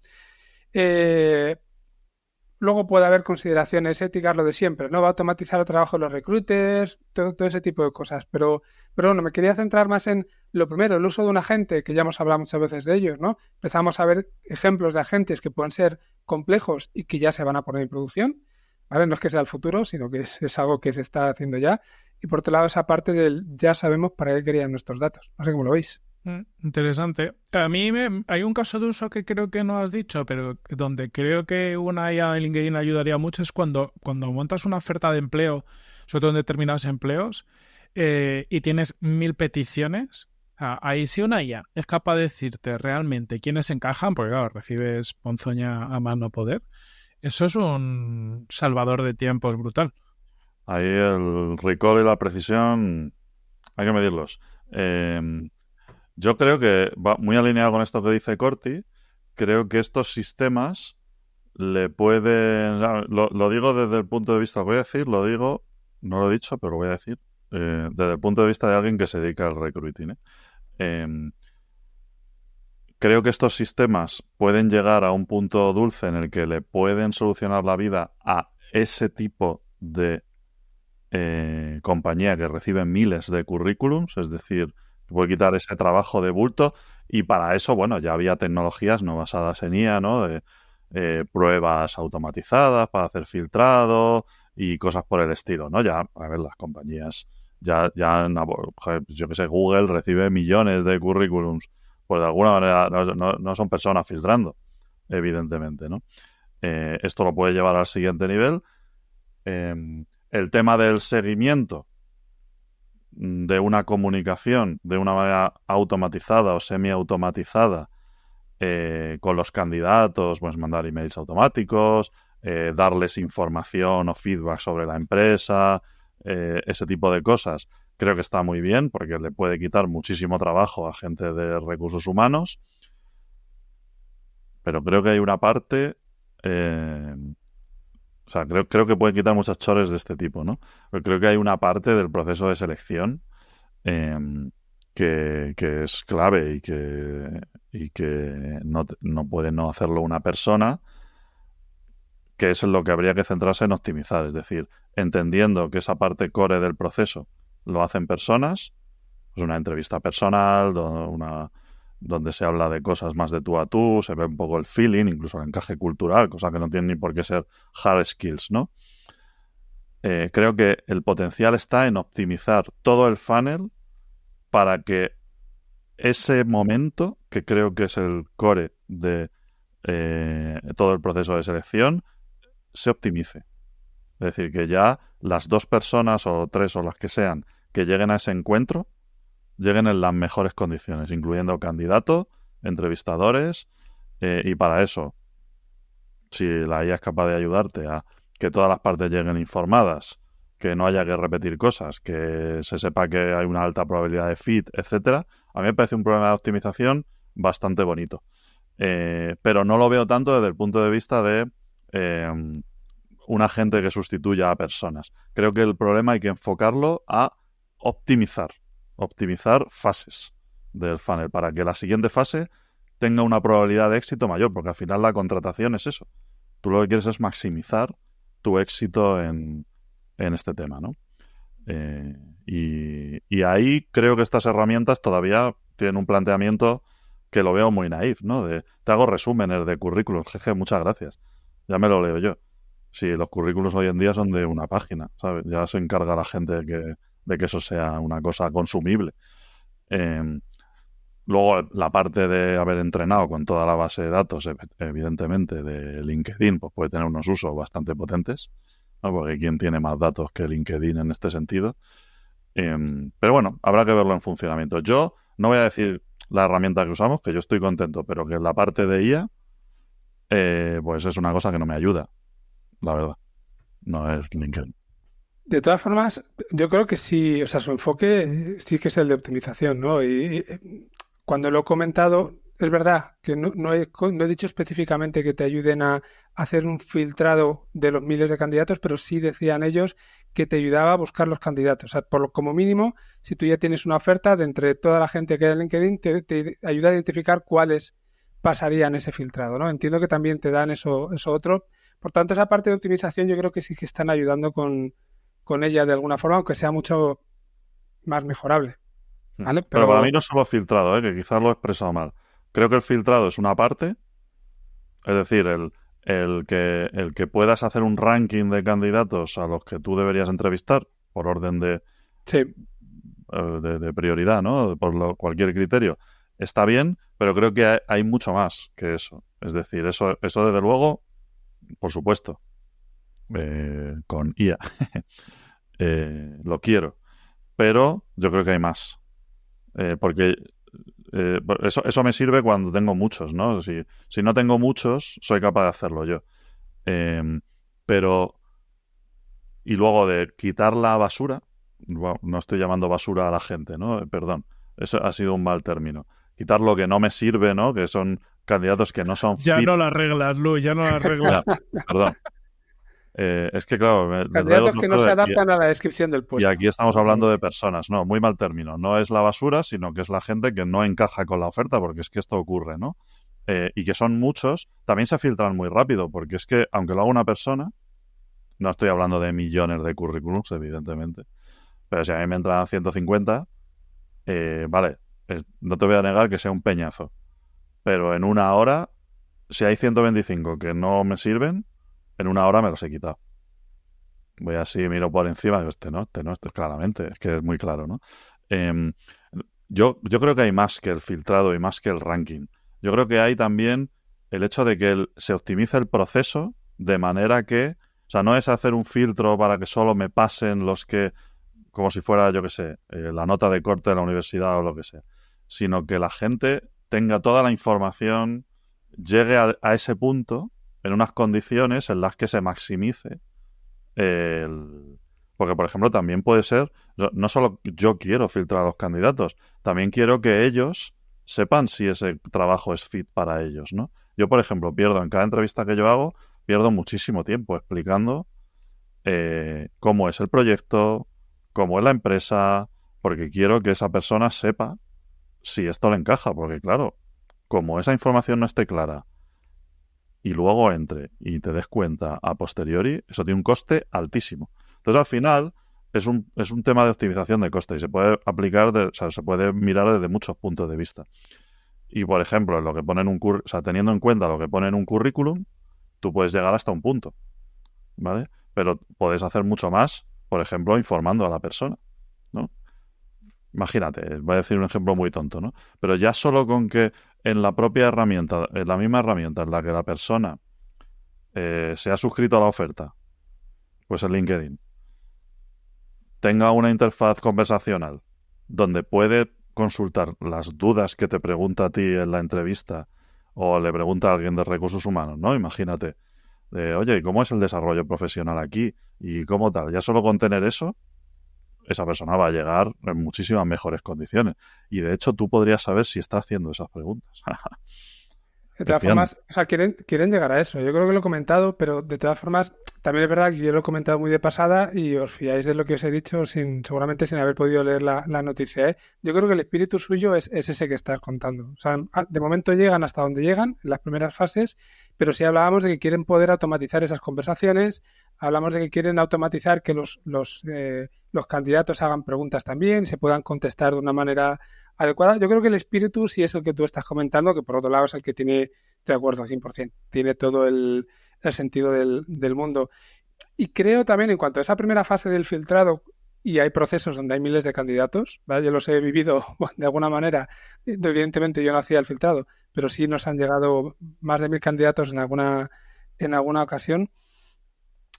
Luego puede haber consideraciones éticas, lo de siempre, ¿no? Va a automatizar el trabajo de los recruiters, todo ese tipo de cosas. Pero bueno, me quería centrar más en lo primero, el uso de un agente, que ya hemos hablado muchas veces de ellos, ¿no? Empezamos a ver ejemplos de agentes que pueden ser complejos y que ya se van a poner en producción, ¿vale? No es que sea el futuro, sino que es algo que se está haciendo ya. Y por otro lado, esa parte del ya sabemos para qué querían nuestros datos. No sé cómo lo veis. Interesante. A mí hay un caso de uso que creo que no has dicho, pero donde creo que una IA en LinkedIn ayudaría mucho es cuando montas una oferta de empleo, sobre todo en determinados empleos, y tienes 1000 peticiones. Ahí sí una IA es capaz de decirte realmente quiénes encajan, porque claro, recibes ponzoña a más no poder. Eso es un salvador de tiempos brutal. Ahí el recall y la precisión hay que medirlos. Yo creo que va muy alineado con esto que dice Corti. Creo que estos sistemas le pueden... Lo digo desde el punto de vista, lo voy a decir, lo digo, no lo he dicho, pero lo voy a decir, desde el punto de vista de alguien que se dedica al recruiting. Creo que estos sistemas pueden llegar a un punto dulce en el que le pueden solucionar la vida a ese tipo de compañía que recibe miles de currículums, es decir, puede quitar ese trabajo de bulto y para eso, bueno, ya había tecnologías no basadas en IA, ¿no? De pruebas automatizadas para hacer filtrado y cosas por el estilo, ¿no? Ya, a ver, las compañías ya yo que sé, Google recibe millones de currículums, pues de alguna manera no son personas filtrando, evidentemente, ¿no? Esto lo puede llevar al siguiente nivel. El tema del seguimiento de una comunicación de una manera automatizada o semiautomatizada con los candidatos, pues mandar emails automáticos, darles información o feedback sobre la empresa, ese tipo de cosas, creo que está muy bien porque le puede quitar muchísimo trabajo a gente de recursos humanos, pero creo que hay una parte... O sea, creo que puede quitar muchos chores de este tipo, ¿no? Pero creo que hay una parte del proceso de selección que es clave y que no puede no hacerlo una persona, que es en lo que habría que centrarse en optimizar. Es decir, entendiendo que esa parte core del proceso lo hacen personas, pues una entrevista personal, donde se habla de cosas más de tú a tú, se ve un poco el feeling, incluso el encaje cultural, cosa que no tiene ni por qué ser hard skills, ¿no? Creo que el potencial está en optimizar todo el funnel para que ese momento, que creo que es el core de todo el proceso de selección, se optimice. Es decir, que ya las 2 personas o 3 o las que sean, que lleguen a ese encuentro, lleguen en las mejores condiciones, incluyendo candidato, reclutador, ¿no? Y que ese momento, que creo que es el core de todo el proceso de selección, se optimice. Es decir, que ya las 2 personas o 3 o las que sean, que lleguen a ese encuentro, lleguen en las mejores condiciones, incluyendo candidato, entrevistadores, y para eso, si la IA es capaz de ayudarte a que todas las partes lleguen informadas, que no haya que repetir cosas, que se sepa que hay una alta probabilidad de fit, etcétera, a mí me parece un problema de optimización bastante bonito. Pero no lo veo tanto desde el punto de vista de un agente que sustituya a personas. Creo que el problema hay que enfocarlo a optimizar fases del funnel para que la siguiente fase tenga una probabilidad de éxito mayor, porque al final la contratación es eso. Tú lo que quieres es maximizar tu éxito en este tema, ¿no? Y ahí creo que estas herramientas todavía tienen un planteamiento que lo veo muy naif, ¿no? Te hago resúmenes de currículums, jeje, muchas gracias. Ya me lo leo yo. Sí, los currículos hoy en día son de una página, ¿sabes? Ya se encarga la gente de que eso sea una cosa consumible. Luego, la parte de haber entrenado con toda la base de datos, evidentemente, de LinkedIn, pues puede tener unos usos bastante potentes, ¿no? Porque ¿quién tiene más datos que LinkedIn en este sentido? Pero bueno, habrá que verlo en funcionamiento. Yo no voy a decir la herramienta que usamos, que yo estoy contento, pero que la parte de IA, pues es una cosa que no me ayuda, la verdad. No es LinkedIn. De todas formas, yo creo que sí, o sea, su enfoque sí que es el de optimización, ¿no? Y cuando lo he comentado, es verdad que no he dicho específicamente que te ayuden a hacer un filtrado de los miles de candidatos, pero sí decían ellos que te ayudaba a buscar los candidatos. O sea, como mínimo, si tú ya tienes una oferta, de entre toda la gente que hay en LinkedIn, te ayuda a identificar cuáles pasarían ese filtrado, ¿no? Entiendo que también te dan eso otro. Por tanto, esa parte de optimización yo creo que sí que están ayudando con ella de alguna forma, aunque sea mucho más mejorable, ¿vale? Pero para mí no es solo filtrado, que quizás lo he expresado mal. Creo que el filtrado es una parte, es decir, el que puedas hacer un ranking de candidatos a los que tú deberías entrevistar por orden de prioridad, ¿no? Por cualquier criterio, está bien, pero creo que hay mucho más que eso. Es decir, eso desde luego, por supuesto, con IA. Lo quiero, pero yo creo que hay más, porque eso me sirve cuando tengo muchos, ¿no? Si no tengo muchos, soy capaz de hacerlo yo, pero y luego de quitar la basura, bueno, no estoy llamando basura a la gente, ¿no? Perdón, eso ha sido un mal término. Quitar lo que no me sirve, ¿no? Que son candidatos que no son ya fit. No las reglas, Luis, ya no las reglas. Perdón. Es que, claro, candidatos que no se adaptan a la descripción del puesto. Y aquí estamos hablando de personas, no, muy mal término. No es la basura, sino que es la gente que no encaja con la oferta, porque es que esto ocurre, ¿no? Y que son muchos, también se filtran muy rápido, porque es que, aunque lo haga una persona, no estoy hablando de millones de currículums, evidentemente, pero si a mí me entran 150, vale, no te voy a negar que sea un peñazo, pero en una hora, si hay 125 que no me sirven, en una hora me los he quitado. Voy así, miro por encima, digo, este no, claramente, es que es muy claro, ¿no? Yo creo que hay más que el filtrado y más que el ranking. Yo creo que hay también el hecho de que se optimice el proceso de manera que, o sea, no es hacer un filtro para que solo me pasen los que, como si fuera, yo qué sé, la nota de corte de la universidad o lo que sea, sino que la gente tenga toda la información, llegue a ese punto en unas condiciones en las que se maximice porque, por ejemplo, también puede ser, no solo yo quiero filtrar a los candidatos, también quiero que ellos sepan si ese trabajo es fit para ellos, ¿no? Yo, por ejemplo, en cada entrevista que yo hago, pierdo muchísimo tiempo explicando cómo es el proyecto, cómo es la empresa, porque quiero que esa persona sepa si esto le encaja, porque claro, como esa información no esté clara y luego entre y te des cuenta a posteriori, eso tiene un coste altísimo. Entonces, al final, es un tema de optimización de coste y se puede aplicar, se puede mirar desde muchos puntos de vista. Y, por ejemplo, lo que pone teniendo en cuenta lo que pone en un currículum, tú puedes llegar hasta un punto, ¿vale? Pero puedes hacer mucho más, por ejemplo, informando a la persona, ¿no? Imagínate, voy a decir un ejemplo muy tonto, ¿no? Pero ya solo con que en la propia herramienta, en la misma herramienta en la que la persona se ha suscrito a la oferta, pues en LinkedIn, tenga una interfaz conversacional donde puede consultar las dudas que te pregunta a ti en la entrevista o le pregunta a alguien de recursos humanos, ¿no? Imagínate, oye, ¿cómo es el desarrollo profesional aquí? ¿Y cómo tal? Ya solo con tener eso, esa persona va a llegar en muchísimas mejores condiciones. Y de hecho tú podrías saber si está haciendo esas preguntas. De todas formas, o sea, quieren llegar a eso. Yo creo que lo he comentado, pero de todas formas, también es verdad que yo lo he comentado muy de pasada y os fiáis de lo que os he dicho seguramente sin haber podido leer la noticia, ¿eh? Yo creo que el espíritu suyo es ese que estás contando. O sea, de momento llegan hasta donde llegan, en las primeras fases, pero sí hablábamos de que quieren poder automatizar esas conversaciones, hablamos de que quieren automatizar que los candidatos hagan preguntas también, se puedan contestar de una manera adecuada. Yo creo que el espíritu sí es el que tú estás comentando, que por otro lado es el que tiene, estoy de acuerdo al 100%, tiene todo el sentido del mundo. Y creo también, en cuanto a esa primera fase del filtrado, y hay procesos donde hay miles de candidatos, ¿vale? Yo los he vivido de alguna manera, evidentemente yo no hacía el filtrado, pero sí nos han llegado más de 1000 candidatos en alguna ocasión.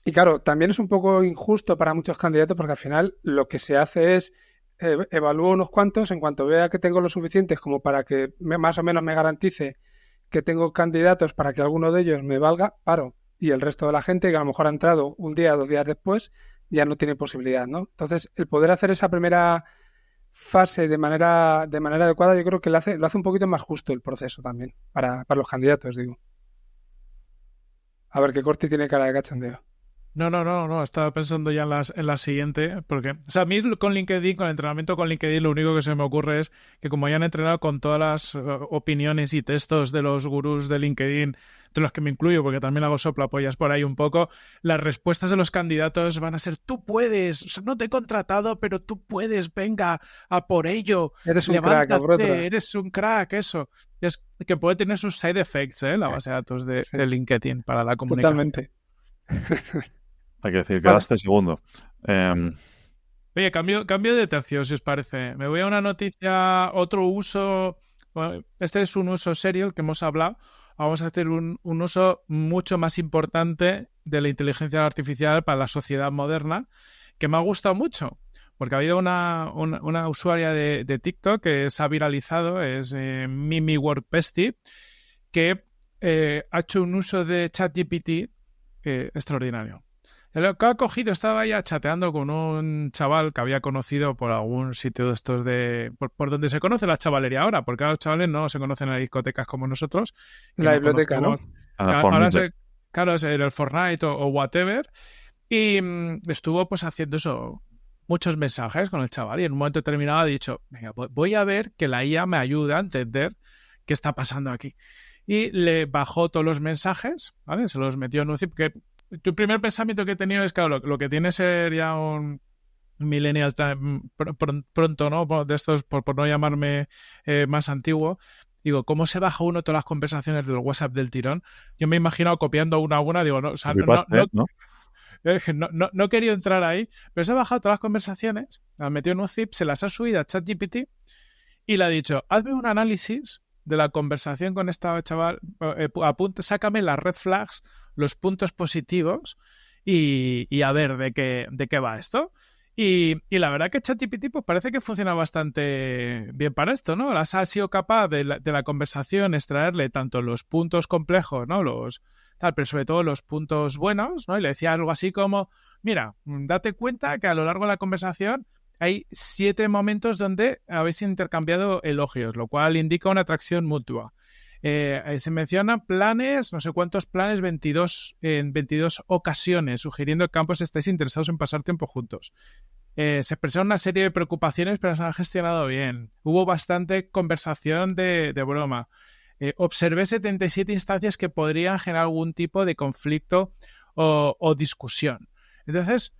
Y claro, también es un poco injusto para muchos candidatos porque al final lo que se hace es evalúo unos cuantos, en cuanto vea que tengo lo suficientes como para que más o menos me garantice que tengo candidatos para que alguno de ellos me valga, paro. Y el resto de la gente que a lo mejor ha entrado un día o 2 días después ya no tiene posibilidad, ¿no? Entonces, el poder hacer esa primera fase de manera adecuada, yo creo que lo hace un poquito más justo el proceso también, para los candidatos, digo. A ver, qué Corti tiene cara de cachondeo. No, estaba pensando ya en la siguiente, porque, o sea, a mí con LinkedIn, con el entrenamiento con LinkedIn, lo único que se me ocurre es que como hayan entrenado con todas las opiniones y textos de los gurús de LinkedIn, de los que me incluyo, porque también hago soplapollas por ahí un poco, las respuestas de los candidatos van a ser, tú puedes, o sea, no te he contratado, pero tú puedes, venga, a por ello. Eres un crack, eres un crack, eso. Es que puede tener sus side effects, la base de datos de LinkedIn para la comunicación. Totalmente. Hay que decir, quedaste segundo. Oye, cambio de tercio, si os parece. Me voy a una noticia, otro uso. Bueno, este es un uso serio, el que hemos hablado. Vamos a hacer un uso mucho más importante de la inteligencia artificial para la sociedad moderna, que me ha gustado mucho. Porque ha habido una usuaria de TikTok que se ha viralizado, es Mimi WordPesty, que ha hecho un uso de ChatGPT extraordinario. Lo que ha cogido, estaba ya chateando con un chaval que había conocido por algún sitio de estos por donde se conoce la chavalería ahora, porque ahora los chavales no se conocen en las discotecas como nosotros. La biblioteca, ¿no? Ahora claro, es en el Fortnite o whatever. Y estuvo pues haciendo eso, muchos mensajes con el chaval, y en un momento determinado ha dicho, venga, voy a ver que la IA me ayude a entender qué está pasando aquí. Y le bajó todos los mensajes, ¿vale? Se los metió en un zip. Que tu primer pensamiento que he tenido es, claro, lo que tiene sería un millennial pronto, ¿no? De estos, por no llamarme más antiguo. Digo, ¿cómo se baja uno todas las conversaciones del WhatsApp del tirón? Yo me he imaginado copiando una a una, digo, no, o sea, no he querido entrar ahí, pero se ha bajado todas las conversaciones, las metió en un zip, se las ha subido a ChatGPT y le ha dicho, hazme un análisis de la conversación con esta chaval, sácame las red flags, los puntos positivos y a ver de qué va esto. Y la verdad que ChatGPT pues parece que funciona bastante bien para esto, ¿no? Ha sido capaz de la conversación extraerle tanto los puntos complejos, ¿no? Pero sobre todo los puntos buenos, ¿no? Y le decía algo así como, mira, date cuenta que a lo largo de la conversación hay 7 momentos donde habéis intercambiado elogios, lo cual indica una atracción mutua. Se mencionan planes, no sé cuántos planes, 22 ocasiones, sugiriendo que ambos estáis interesados en pasar tiempo juntos. Se expresaron una serie de preocupaciones, pero se han gestionado bien. Hubo bastante conversación de broma. Observé 77 instancias que podrían generar algún tipo de conflicto o discusión. Entonces,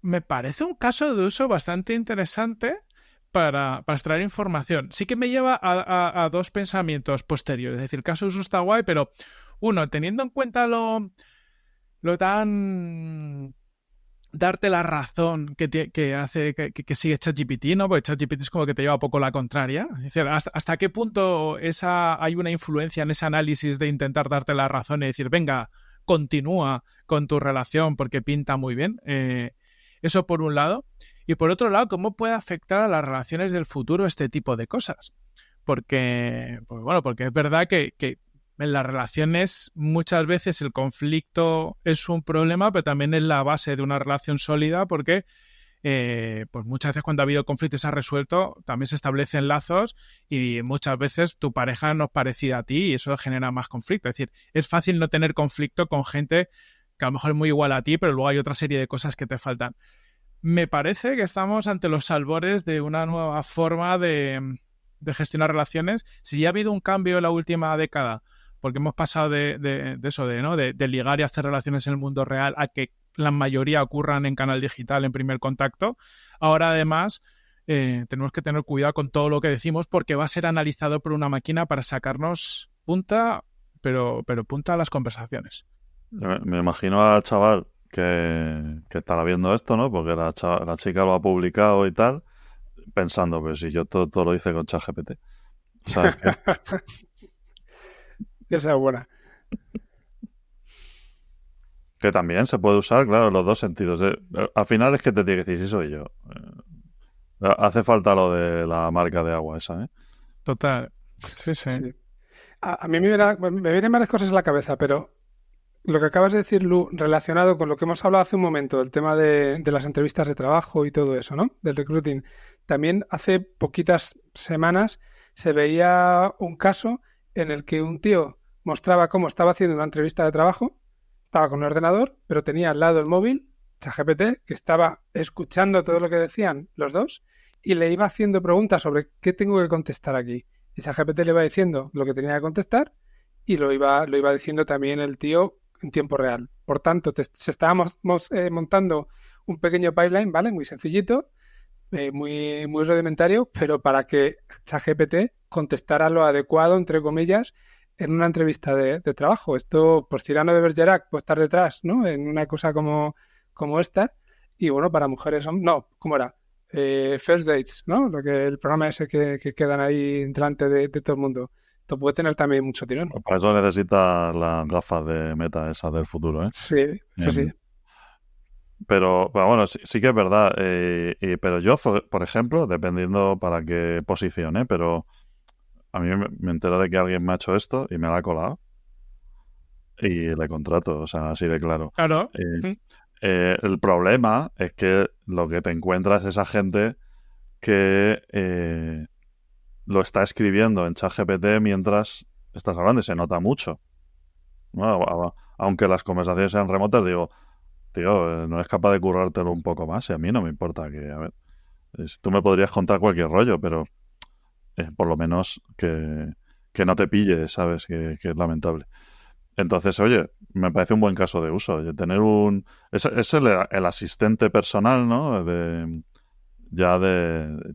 me parece un caso de uso bastante interesante para extraer información. Sí que me lleva a 2 pensamientos posteriores. Es decir, el caso de uso está guay, pero uno, teniendo en cuenta lo tan darte la razón que hace que sigue ChatGPT, ¿no? Porque ChatGPT es como que te lleva poco la contraria. Es decir, ¿hasta qué punto hay una influencia en ese análisis de intentar darte la razón y decir, venga, continúa con tu relación porque pinta muy bien? Eso por un lado. Y por otro lado, ¿cómo puede afectar a las relaciones del futuro este tipo de cosas? Porque es verdad que en las relaciones muchas veces el conflicto es un problema, pero también es la base de una relación sólida porque pues muchas veces cuando ha habido conflicto y se ha resuelto, también se establecen lazos y muchas veces tu pareja no es parecida a ti y eso genera más conflicto. Es decir, es fácil no tener conflicto con gente que a lo mejor es muy igual a ti, pero luego hay otra serie de cosas que te faltan. Me parece que estamos ante los albores de una nueva forma de gestionar relaciones. Si ya ha habido un cambio en la última década, porque hemos pasado de eso, de ligar y hacer relaciones en el mundo real a que la mayoría ocurran en canal digital en primer contacto. Ahora, además, tenemos que tener cuidado con todo lo que decimos porque va a ser analizado por una máquina para sacarnos punta, pero punta a las conversaciones. Me imagino al chaval que estará viendo esto, ¿no? Porque la chica lo ha publicado y tal, pensando, pero si yo todo lo hice con ChatGPT. ¿Sabes qué? Esa es buena. Que también se puede usar, claro, en los dos sentidos. Al final es que te tiene que decir, si soy yo. Hace falta lo de la marca de agua esa, ¿eh? Total. Sí. Sí. A mí me vienen varias cosas a la cabeza, pero lo que acabas de decir, Lu, relacionado con lo que hemos hablado hace un momento, el tema de las entrevistas de trabajo y todo eso, ¿no? Del recruiting. También hace poquitas semanas se veía un caso en el que un tío mostraba cómo estaba haciendo una entrevista de trabajo, estaba con un ordenador, pero tenía al lado el móvil, ChatGPT, que estaba escuchando todo lo que decían los dos y le iba haciendo preguntas sobre qué tengo que contestar aquí. Y ChatGPT le iba diciendo lo que tenía que contestar y lo iba diciendo también el tío en tiempo real. Por tanto, se estaba montando un pequeño pipeline, ¿vale? Muy sencillito, muy rudimentario, pero para que ChatGPT contestara lo adecuado, entre comillas, en una entrevista de trabajo. Esto, por Cyrano de Bergerac, puede estar detrás, ¿no? En una cosa como esta. Y bueno, para mujeres, no, ¿cómo era? First Dates, ¿no? El programa ese que quedan ahí delante de todo el mundo. Esto puede tener también mucho tirón. Para eso necesitas las gafas de Meta esas del futuro, ¿eh? Sí. Pero bueno, sí que es verdad. Pero yo, por ejemplo, dependiendo para qué posición, pero a mí me entero de que alguien me ha hecho esto y me la ha colado y le contrato, o sea, así de claro. Claro. El problema es que lo que te encuentras es esa gente que lo está escribiendo en ChatGPT mientras estás hablando y se nota mucho, ¿no? Aunque las conversaciones sean remotas, digo, tío, no eres capaz de currártelo un poco más y a mí no me importa que, a ver, tú me podrías contar cualquier rollo, pero por lo menos que no te pille, ¿sabes? Que es lamentable. Entonces, oye, me parece un buen caso de uso. Oye, tener es el asistente personal, ¿no? Ya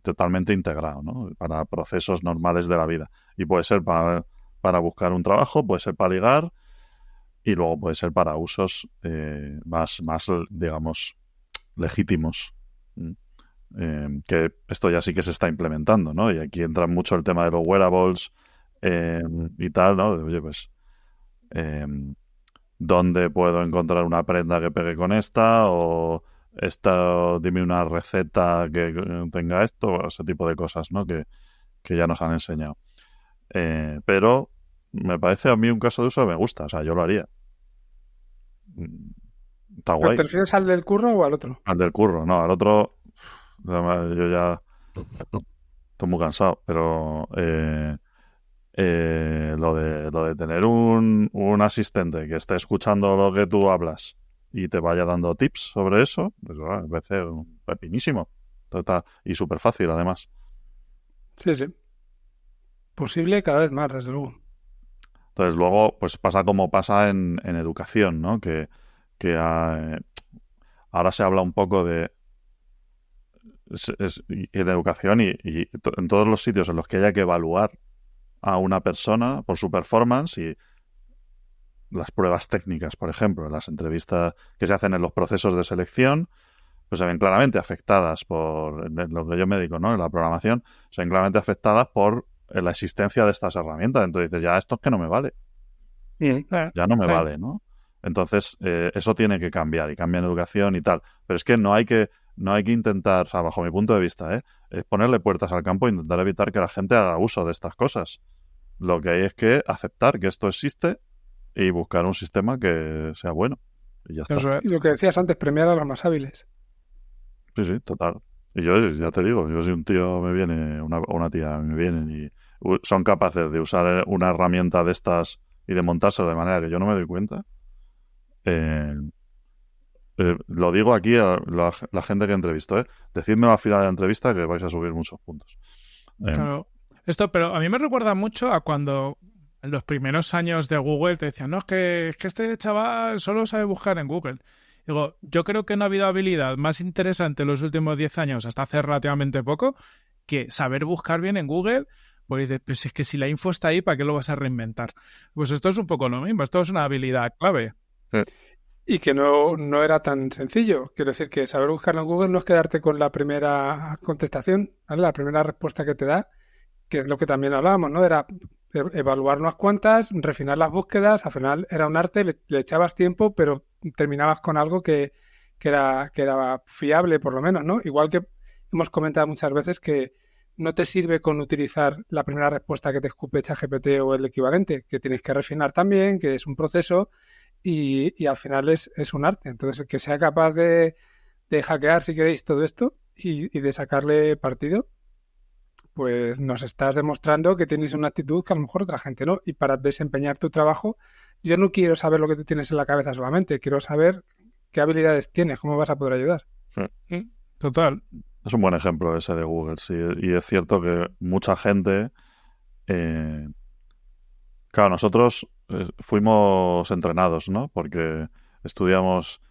totalmente integrado, ¿no? Para procesos normales de la vida. Y puede ser para buscar un trabajo, puede ser para ligar y luego puede ser para usos más, digamos, legítimos. Que esto ya sí que se está implementando, ¿no? Y aquí entra mucho el tema de los wearables y tal, ¿no? Oye, pues ¿dónde puedo encontrar una prenda que pegue con esta? O dime una receta que tenga esto, ese tipo de cosas, ¿no? Que ya nos han enseñado. Pero me parece a mí un caso de uso que me gusta, o sea, yo lo haría. Está guay. ¿Pero te refieres al del curro o al otro? Al del curro, no, al otro yo ya estoy muy cansado, pero lo de tener un asistente que esté escuchando lo que tú hablas y te vaya dando tips sobre eso, pues bueno, me parece pepinísimo. Y súper fácil, además. Sí. Posible cada vez más, desde luego. Entonces, luego, pues pasa como pasa en educación, ¿no? Que ahora se habla un poco de en educación y en todos los sitios en los que haya que evaluar a una persona por su performance y las pruebas técnicas, por ejemplo, las entrevistas que se hacen en los procesos de selección, pues se ven claramente afectadas por lo que yo me dedico, ¿no? En la programación, se ven claramente afectadas por la existencia de estas herramientas. Entonces dices, ya esto es que no me vale. Ya no me vale, ¿no? Entonces, eso tiene que cambiar y cambia en educación y tal. Pero es que no hay que intentar, o sea, bajo mi punto de vista, es ponerle puertas al campo e intentar evitar que la gente haga uso de estas cosas. Lo que hay es que aceptar que esto existe y buscar un sistema que sea bueno. Y ya está. Y lo que decías antes, premiar a los más hábiles. Sí, total. Y yo ya te digo, yo si un tío me viene, una tía me vienen y son capaces de usar una herramienta de estas y de montárselo de manera que yo no me doy cuenta, lo digo aquí a la gente que entrevisto, decidme al final de la entrevista que vais a subir muchos puntos. Claro. Esto, pero a mí me recuerda mucho a cuando en los primeros años de Google te decían, no, es que este chaval solo sabe buscar en Google. Digo, yo creo que no ha habido habilidad más interesante en los últimos 10 años, hasta hace relativamente poco, que saber buscar bien en Google. Pues dices, pues es que si la info está ahí, ¿para qué lo vas a reinventar? Pues esto es un poco lo mismo, esto es una habilidad clave. Y que no era tan sencillo. Quiero decir que saber buscarlo en Google no es quedarte con la primera contestación, ¿vale? La primera respuesta que te da, que es lo que también hablábamos, ¿no? Era evaluar unas cuantas, refinar las búsquedas, al final era un arte, le echabas tiempo, pero terminabas con algo que era fiable por lo menos, ¿no? Igual que hemos comentado muchas veces que no te sirve con utilizar la primera respuesta que te escupe ChatGPT o el equivalente, que tienes que refinar también, que es un proceso y al final es un arte. Entonces, el que sea capaz de hackear, si queréis, todo esto y de sacarle partido, pues nos estás demostrando que tienes una actitud que a lo mejor otra gente no. Y para desempeñar tu trabajo, yo no quiero saber lo que tú tienes en la cabeza solamente, quiero saber qué habilidades tienes, cómo vas a poder ayudar. Sí. Total. Es un buen ejemplo ese de Google, sí. Y es cierto que mucha gente... claro, nosotros fuimos entrenados, ¿no? Porque estudiamos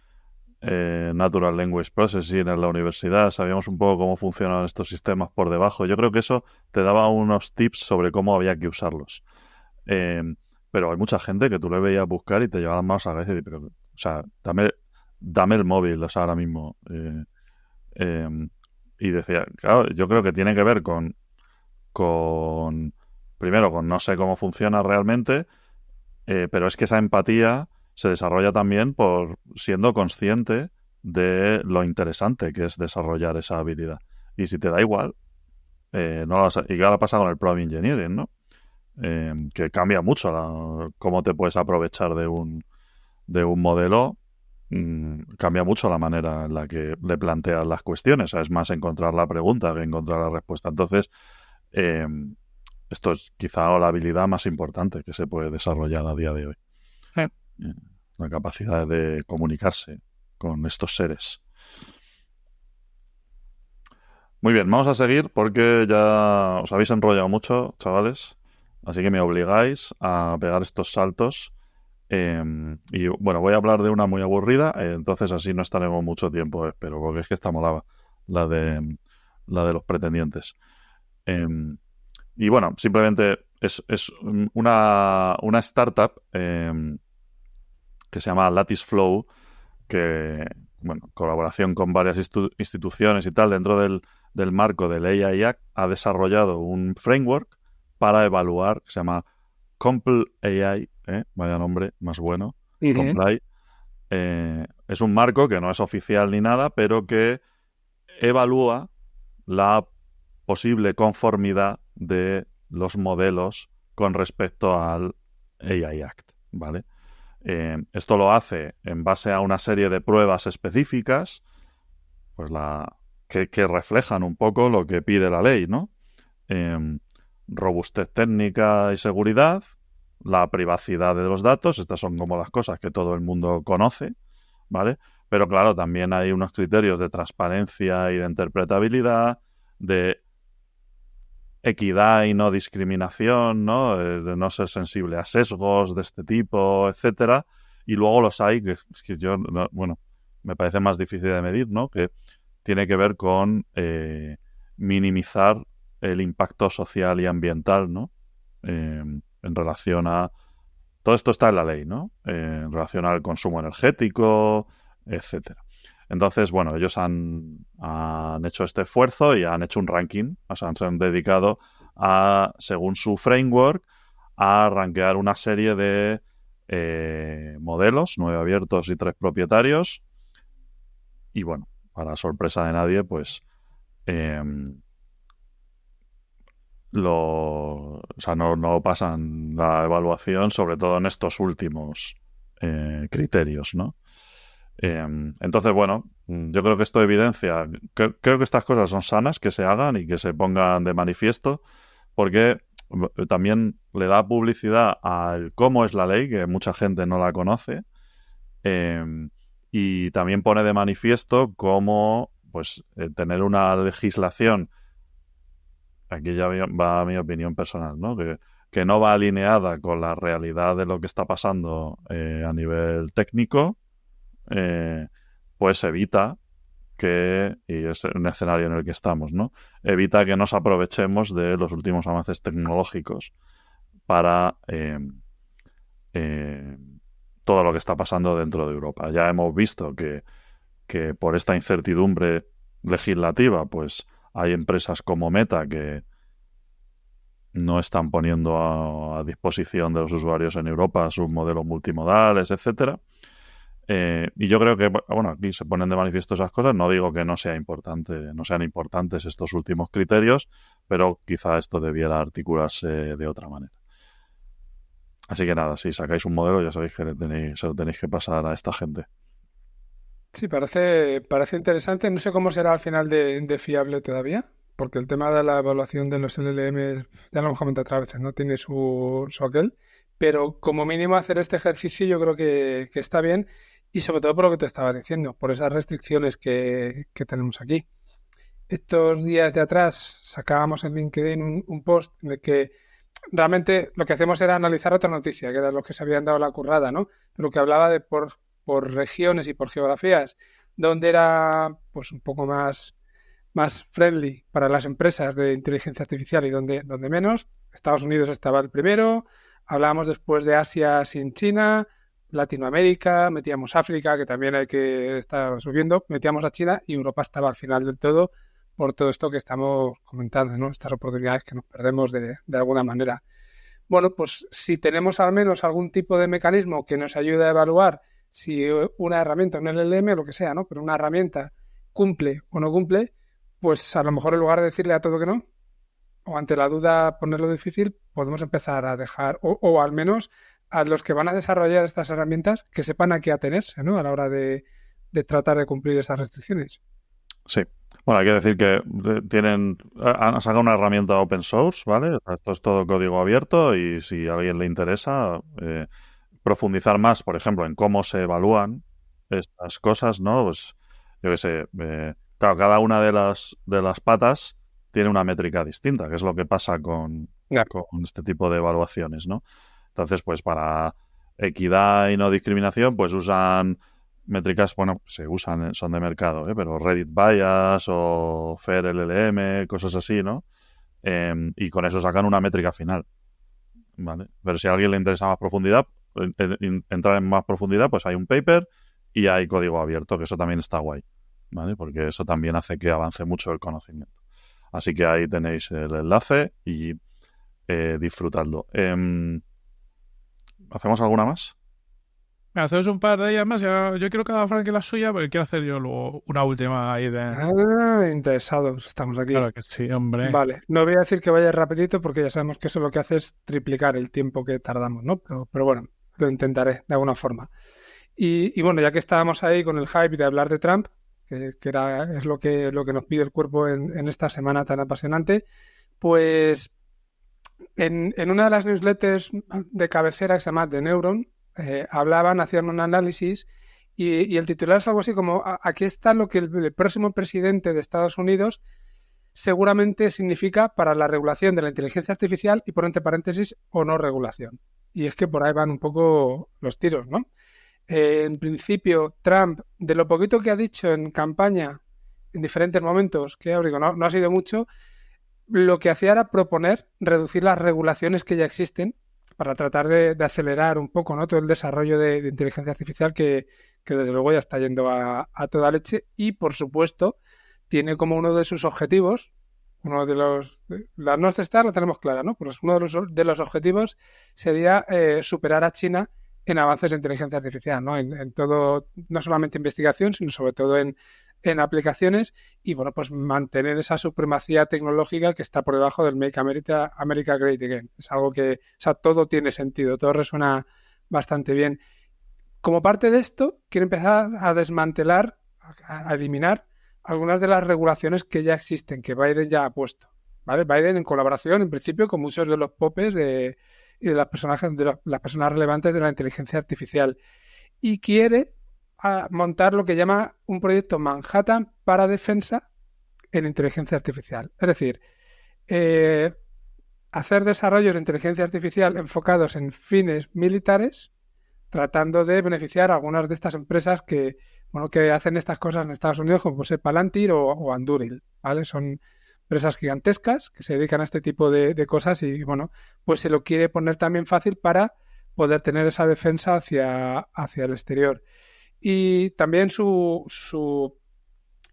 Natural Language Processing en la universidad, sabíamos un poco cómo funcionan estos sistemas por debajo. Yo creo que eso te daba unos tips sobre cómo había que usarlos. Pero hay mucha gente que tú le veías buscar y te llevaban más a la cabeza y pero, o sea, dame el móvil, o sea, ahora mismo. Y decía, claro, yo creo que tiene que ver con primero, con no sé cómo funciona realmente, pero es que esa empatía se desarrolla también por siendo consciente de lo interesante que es desarrollar esa habilidad. Y si te da igual, no lo vas a... Y ahora pasa con el Prompt Engineering, ¿no? Que cambia mucho cómo te puedes aprovechar de un modelo. Cambia mucho la manera en la que le planteas las cuestiones. O sea, es más encontrar la pregunta que encontrar la respuesta. Entonces, esto es quizá la habilidad más importante que se puede desarrollar a día de hoy. La capacidad de comunicarse con estos seres. Muy bien, vamos a seguir porque ya os habéis enrollado mucho, chavales. Así que me obligáis a pegar estos saltos. Y bueno, voy a hablar de una muy aburrida, entonces así no estaremos mucho tiempo, espero, porque es que está molada la de los pretendientes. Y bueno, simplemente es una startup que se llama Lattice Flow, que, bueno, colaboración con varias instituciones y tal, dentro del marco del AI Act, ha desarrollado un framework para evaluar, que se llama Compl AI, vaya nombre más bueno, Comply. Es un marco que no es oficial ni nada, pero que evalúa la posible conformidad de los modelos con respecto al AI Act, ¿vale? Esto lo hace en base a una serie de pruebas específicas, pues que reflejan un poco lo que pide la ley, ¿no? Robustez técnica y seguridad, la privacidad de los datos, estas son como las cosas que todo el mundo conoce, ¿vale? Pero claro, también hay unos criterios de transparencia y de interpretabilidad, de equidad y no discriminación, ¿no? De no ser sensible a sesgos de este tipo, etcétera. Y luego los hay que yo, bueno, me parece más difícil de medir, ¿no? Que tiene que ver con minimizar el impacto social y ambiental, ¿no? En relación a... Todo esto está en la ley, ¿no? En relación al consumo energético, etcétera. Entonces, bueno, ellos han hecho este esfuerzo y han hecho un ranking. O sea, se han dedicado a, según su framework, a rankear una serie de modelos, 9 abiertos y 3 propietarios. Y bueno, para sorpresa de nadie, pues no pasan la evaluación, sobre todo en estos últimos criterios, ¿no? Entonces, bueno, yo creo que esto evidencia, creo que estas cosas son sanas que se hagan y que se pongan de manifiesto, porque también le da publicidad al cómo es la ley, que mucha gente no la conoce, y también pone de manifiesto cómo pues tener una legislación, aquí ya va mi opinión personal, ¿no? Que no va alineada con la realidad de lo que está pasando a nivel técnico, pues evita que, y es un escenario en el que estamos, ¿no? Evita que nos aprovechemos de los últimos avances tecnológicos para todo lo que está pasando dentro de Europa. Ya hemos visto que por esta incertidumbre legislativa, pues hay empresas como Meta que no están poniendo a disposición de los usuarios en Europa sus modelos multimodales, etcétera. Y yo creo que, bueno, aquí se ponen de manifiesto esas cosas. No digo que no sean importantes estos últimos criterios, pero quizá esto debiera articularse de otra manera. Así que nada, si sacáis un modelo ya sabéis que se lo tenéis que pasar a esta gente. Sí, parece interesante. No sé cómo será al final de fiable todavía, porque el tema de la evaluación de los LLM, ya lo hemos comentado otras veces, no tiene su aquel, pero como mínimo hacer este ejercicio yo creo que está bien, y sobre todo por lo que te estabas diciendo, por esas restricciones que tenemos aquí. Estos días de atrás sacábamos en LinkedIn un post en el que realmente lo que hacemos era analizar otra noticia, que era los que se habían dado la currada, ¿no? Pero que hablaba de por regiones y por geografías, donde era pues un poco más friendly para las empresas de inteligencia artificial y donde menos. Estados Unidos estaba el primero, hablábamos después de Asia sin China, Latinoamérica, metíamos África, que también hay que estar subiendo, metíamos a China, y Europa estaba al final del todo por todo esto que estamos comentando, ¿no? Estas oportunidades que nos perdemos de alguna manera. Bueno, pues si tenemos al menos algún tipo de mecanismo que nos ayude a evaluar si una herramienta, un LLM, lo que sea, ¿no? Pero una herramienta cumple o no cumple, pues a lo mejor en lugar de decirle a todo que no, o ante la duda ponerlo difícil, podemos empezar a dejar, o al menos a los que van a desarrollar estas herramientas, que sepan a qué atenerse, ¿no? A la hora de tratar de cumplir esas restricciones. Sí. Bueno, hay que decir que han sacado una herramienta open source, ¿vale? Esto es todo código abierto, y si a alguien le interesa profundizar más, por ejemplo, en cómo se evalúan estas cosas, ¿no? Pues yo qué sé, claro, cada una de las patas tiene una métrica distinta, que es lo que pasa con este tipo de evaluaciones, ¿no? Entonces, pues para equidad y no discriminación, pues usan métricas, bueno, se usan, son de mercado, pero Reddit Bias o Fair LLM, cosas así, ¿no? Y con eso sacan una métrica final, ¿vale? Pero si a alguien le interesa más profundidad, entrar en más profundidad, pues hay un paper y hay código abierto, que eso también está guay, ¿vale? Porque eso también hace que avance mucho el conocimiento. Así que ahí tenéis el enlace y disfrutadlo. ¿Hacemos alguna más? Hacemos un par de ellas más. Yo quiero que haga Frank la suya, porque quiero hacer yo luego una última ahí de... Interesados estamos aquí. Claro que sí, hombre. Vale, no voy a decir que vaya rapidito, porque ya sabemos que eso lo que hace es triplicar el tiempo que tardamos, ¿no? Pero bueno, lo intentaré de alguna forma. Y bueno, ya que estábamos ahí con el hype de hablar de Trump, que es lo que nos pide el cuerpo en esta semana tan apasionante, pues en una de las newsletters de cabecera que se llama The Neuron, hacían un análisis y el titular es algo así como: aquí está lo que el próximo presidente de Estados Unidos seguramente significa para la regulación de la inteligencia artificial, y por entre paréntesis, o no regulación. Y es que por ahí van un poco los tiros, ¿no? En principio, Trump, de lo poquito que ha dicho en campaña en diferentes momentos, que no ha sido mucho, lo que hacía era proponer reducir las regulaciones que ya existen para tratar de acelerar un poco, ¿no?, todo el desarrollo de inteligencia artificial que desde luego ya está yendo a toda leche. Y por supuesto tiene como uno de sus objetivos, uno de la North Star la tenemos clara, ¿no? Pues uno de los objetivos sería superar a China en avances de inteligencia artificial, ¿no? En todo, no solamente investigación, sino sobre todo en aplicaciones y, bueno, pues mantener esa supremacía tecnológica que está por debajo del Make America Great Again. Es algo que, o sea, todo tiene sentido, todo resuena bastante bien. Como parte de esto, quiero empezar a desmantelar, a eliminar algunas de las regulaciones que ya existen, que Biden ya ha puesto. ¿Vale? Biden en colaboración, en principio, con muchos de los popes y de las las personas relevantes de la inteligencia artificial. Y quiere montar lo que llama un proyecto Manhattan para defensa en inteligencia artificial. Es decir, hacer desarrollos de inteligencia artificial enfocados en fines militares, tratando de beneficiar a algunas de estas empresas que, bueno, que hacen estas cosas en Estados Unidos, como puede ser Palantir o Anduril, ¿vale? Son empresas gigantescas que se dedican a este tipo de cosas y, bueno, pues se lo quiere poner también fácil para poder tener esa defensa hacia el exterior. Y también su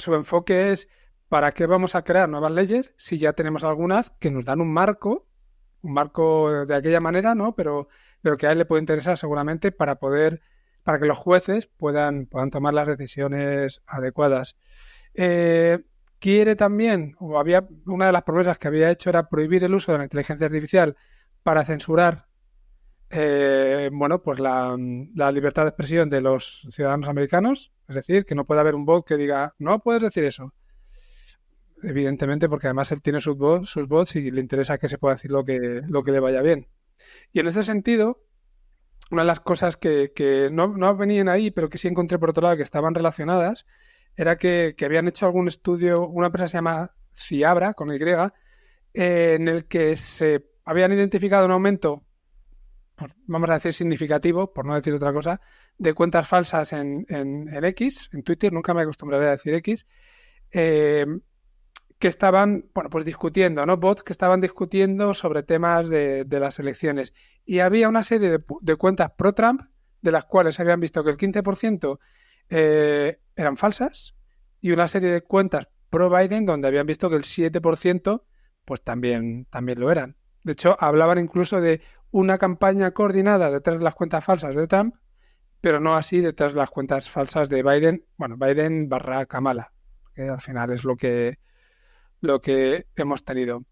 enfoque es ¿para qué vamos a crear nuevas leyes si ya tenemos algunas que nos dan un marco de aquella manera, ¿no? Pero que a él le puede interesar seguramente para que los jueces puedan tomar las decisiones adecuadas. Quiere también, o había una de las promesas que había hecho era prohibir el uso de la inteligencia artificial para censurar bueno, pues la libertad de expresión de los ciudadanos americanos, es decir, que no puede haber un bot que diga, no puedes decir eso. Evidentemente, porque además él tiene sus bots y le interesa que se pueda decir lo que le vaya bien. Y en ese sentido, una de las cosas que no venían ahí, pero que sí encontré por otro lado que estaban relacionadas, era que habían hecho algún estudio, una empresa se llama Ciabra, con Y, en el que se habían identificado un aumento, vamos a decir significativo, por no decir otra cosa, de cuentas falsas en X, en Twitter, nunca me acostumbraré a decir X, que estaban, bueno, pues discutiendo, ¿no? Bots que estaban discutiendo sobre temas de las elecciones. Y había una serie de cuentas pro-Trump, de las cuales habían visto que el 15% eran falsas, y una serie de cuentas pro-Biden donde habían visto que el 7% pues también lo eran. De hecho, hablaban incluso de una campaña coordinada detrás de las cuentas falsas de Trump, pero no así detrás de las cuentas falsas de Biden, bueno, Biden / Kamala, que al final es lo que hemos tenido.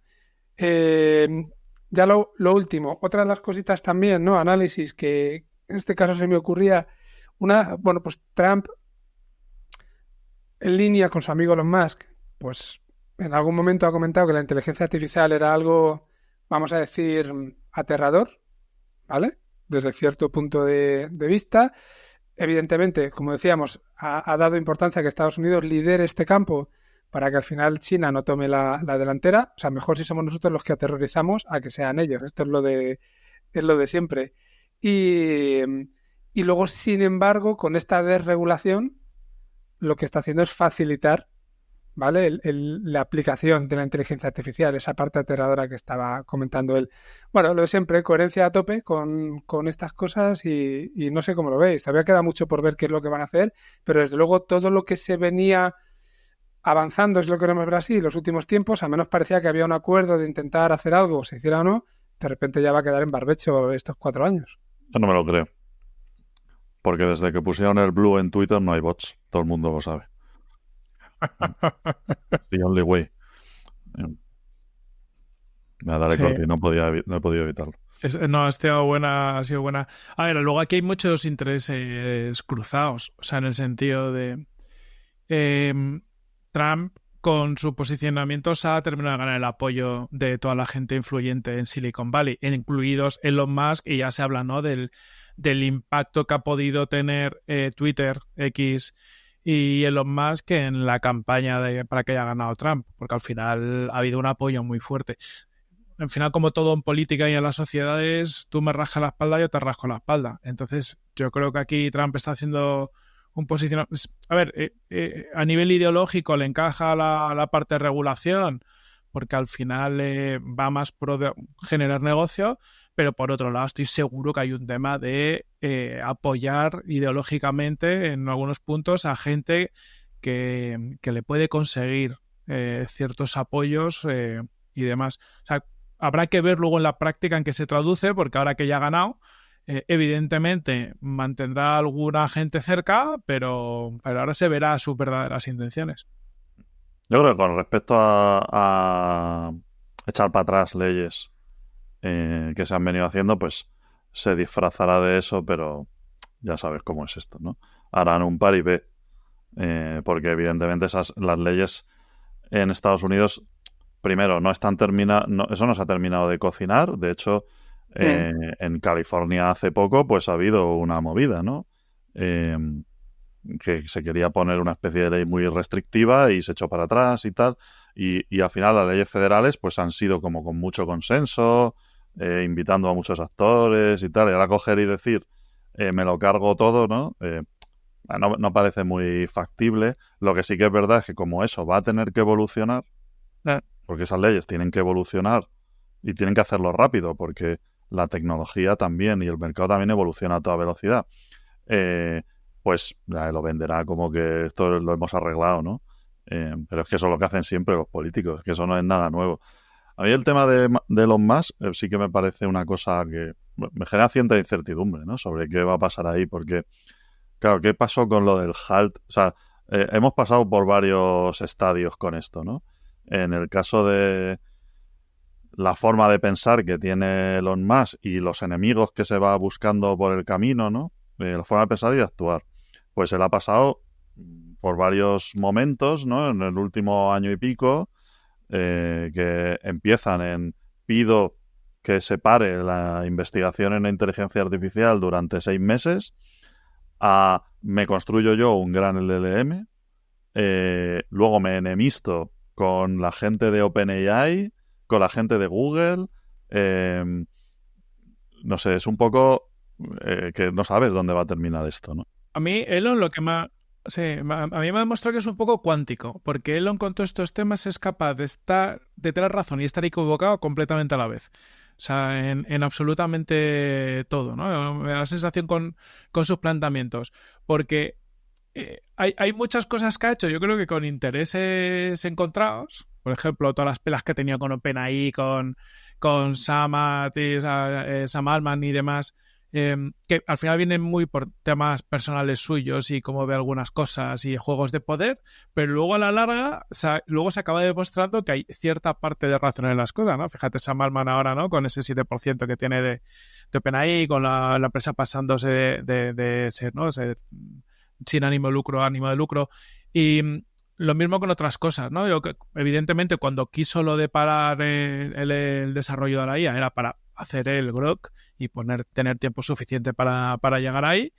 Ya lo último, otra de las cositas también, ¿no? Análisis que en este caso se me ocurría, bueno, pues Trump en línea con su amigo Elon Musk, pues en algún momento ha comentado que la inteligencia artificial era algo, vamos a decir, aterrador, ¿vale? Desde cierto punto de vista. Evidentemente, como decíamos, ha dado importancia a que Estados Unidos lidere este campo para que al final China no tome la delantera. O sea, mejor si somos nosotros los que aterrorizamos a que sean ellos. Esto es lo de siempre. Y luego, sin embargo, con esta desregulación, lo que está haciendo es facilitar, ¿vale? La aplicación de la inteligencia artificial, esa parte aterradora que estaba comentando él. Bueno, lo de siempre, coherencia a tope con estas cosas y no sé cómo lo veis. Todavía queda mucho por ver qué es lo que van a hacer, pero desde luego todo lo que se venía avanzando es lo que queremos ver así. En los últimos tiempos, al menos parecía que había un acuerdo de intentar hacer algo, se hiciera o no, de repente ya va a quedar en barbecho estos 4 años. Yo no me lo creo. Porque desde que pusieron el blue en Twitter no hay bots. Todo el mundo lo sabe. It's the only way. Me da la corte y no he podido evitarlo. No, ha sido buena. A ver, luego aquí hay muchos intereses cruzados. O sea, en el sentido de Trump, con su posicionamiento, se ha terminado de ganar el apoyo de toda la gente influyente en Silicon Valley, incluidos Elon Musk, y ya se habla, ¿no?, del impacto que ha podido tener Twitter, X y Elon Musk en la campaña para que haya ganado Trump, porque al final ha habido un apoyo muy fuerte. Al final, como todo en política y en las sociedades, tú me rascas la espalda, yo te rasco la espalda. Entonces, yo creo que aquí Trump está haciendo un posicionamiento. A ver, a nivel ideológico le encaja la parte de regulación, porque al final va más pro de generar negocio, pero por otro lado estoy seguro que hay un tema de apoyar ideológicamente en algunos puntos a gente que le puede conseguir ciertos apoyos y demás. O sea, habrá que ver luego en la práctica en qué se traduce, porque ahora que ya ha ganado, Evidentemente mantendrá alguna gente cerca, pero ahora se verá sus verdaderas intenciones. Yo creo que con respecto a echar para atrás leyes que se han venido haciendo, pues se disfrazará de eso, pero ya sabes cómo es esto, ¿no? Harán un par y ve, porque evidentemente las leyes en Estados Unidos, primero, no están terminadas, eso no se ha terminado de cocinar. De hecho, en California hace poco, pues ha habido una movida, ¿no? Que se quería poner una especie de ley muy restrictiva y se echó para atrás y tal. Y al final las leyes federales pues han sido como con mucho consenso, invitando a muchos actores y tal. Y ahora coger y decir, me lo cargo todo, ¿no? No parece muy factible. Lo que sí que es verdad es que como eso va a tener que evolucionar, porque esas leyes tienen que evolucionar y tienen que hacerlo rápido, porque la tecnología también y el mercado también evoluciona a toda velocidad. Pues lo venderá como que esto lo hemos arreglado, ¿no? Pero es que eso es lo que hacen siempre los políticos, que eso no es nada nuevo. A mí el tema de Elon Musk sí que me parece una cosa que me genera cierta incertidumbre, ¿no? Sobre qué va a pasar ahí, porque, claro, ¿qué pasó con lo del HALT? O sea, hemos pasado por varios estadios con esto, ¿no? En el caso de la forma de pensar que tiene Elon Musk y los enemigos que se va buscando por el camino, ¿no? La forma de pensar y de actuar. Pues él ha pasado por varios momentos, ¿no? En el último año y pico, que empiezan en pido que se pare la investigación en la inteligencia artificial durante 6 meses, a me construyo yo un gran LLM, luego me enemisto con la gente de OpenAI, con la gente de Google, no sé, es un poco que no sabes dónde va a terminar esto, ¿no? A mí, Elon, lo que me sí, a mí me ha demostrado que es un poco cuántico, porque Elon con todos estos temas es capaz de tener razón y estar equivocado completamente a la vez. O sea, en absolutamente todo, ¿no? Me da la sensación con sus planteamientos, porque hay muchas cosas que ha hecho, yo creo que con intereses encontrados. Por ejemplo, todas las pelas que ha tenido con OpenAI, con Sam Altman y demás, que al final vienen muy por temas personales suyos y cómo ve algunas cosas y juegos de poder, pero luego a la larga luego se acaba demostrando que hay cierta parte de razón en las cosas, ¿no? Fíjate Sam Altman ahora, ¿no? Con ese 7% que tiene de OpenAI, con la empresa pasándose de ser, ¿no? Sin ánimo de lucro. Y lo mismo con otras cosas, ¿no? Evidentemente, cuando quiso lo de parar el desarrollo de la IA, era para hacer el grok y tener tiempo suficiente para llegar ahí,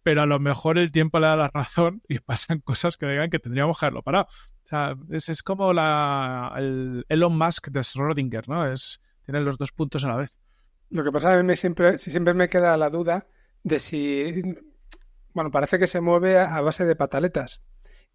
pero a lo mejor el tiempo le da la razón y pasan cosas que digan que tendríamos que haberlo parado. O sea, es como el Elon Musk de Schrödinger, ¿no? Tiene los dos puntos a la vez. Lo que pasa es que siempre me queda la duda de si... Bueno, parece que se mueve a base de pataletas.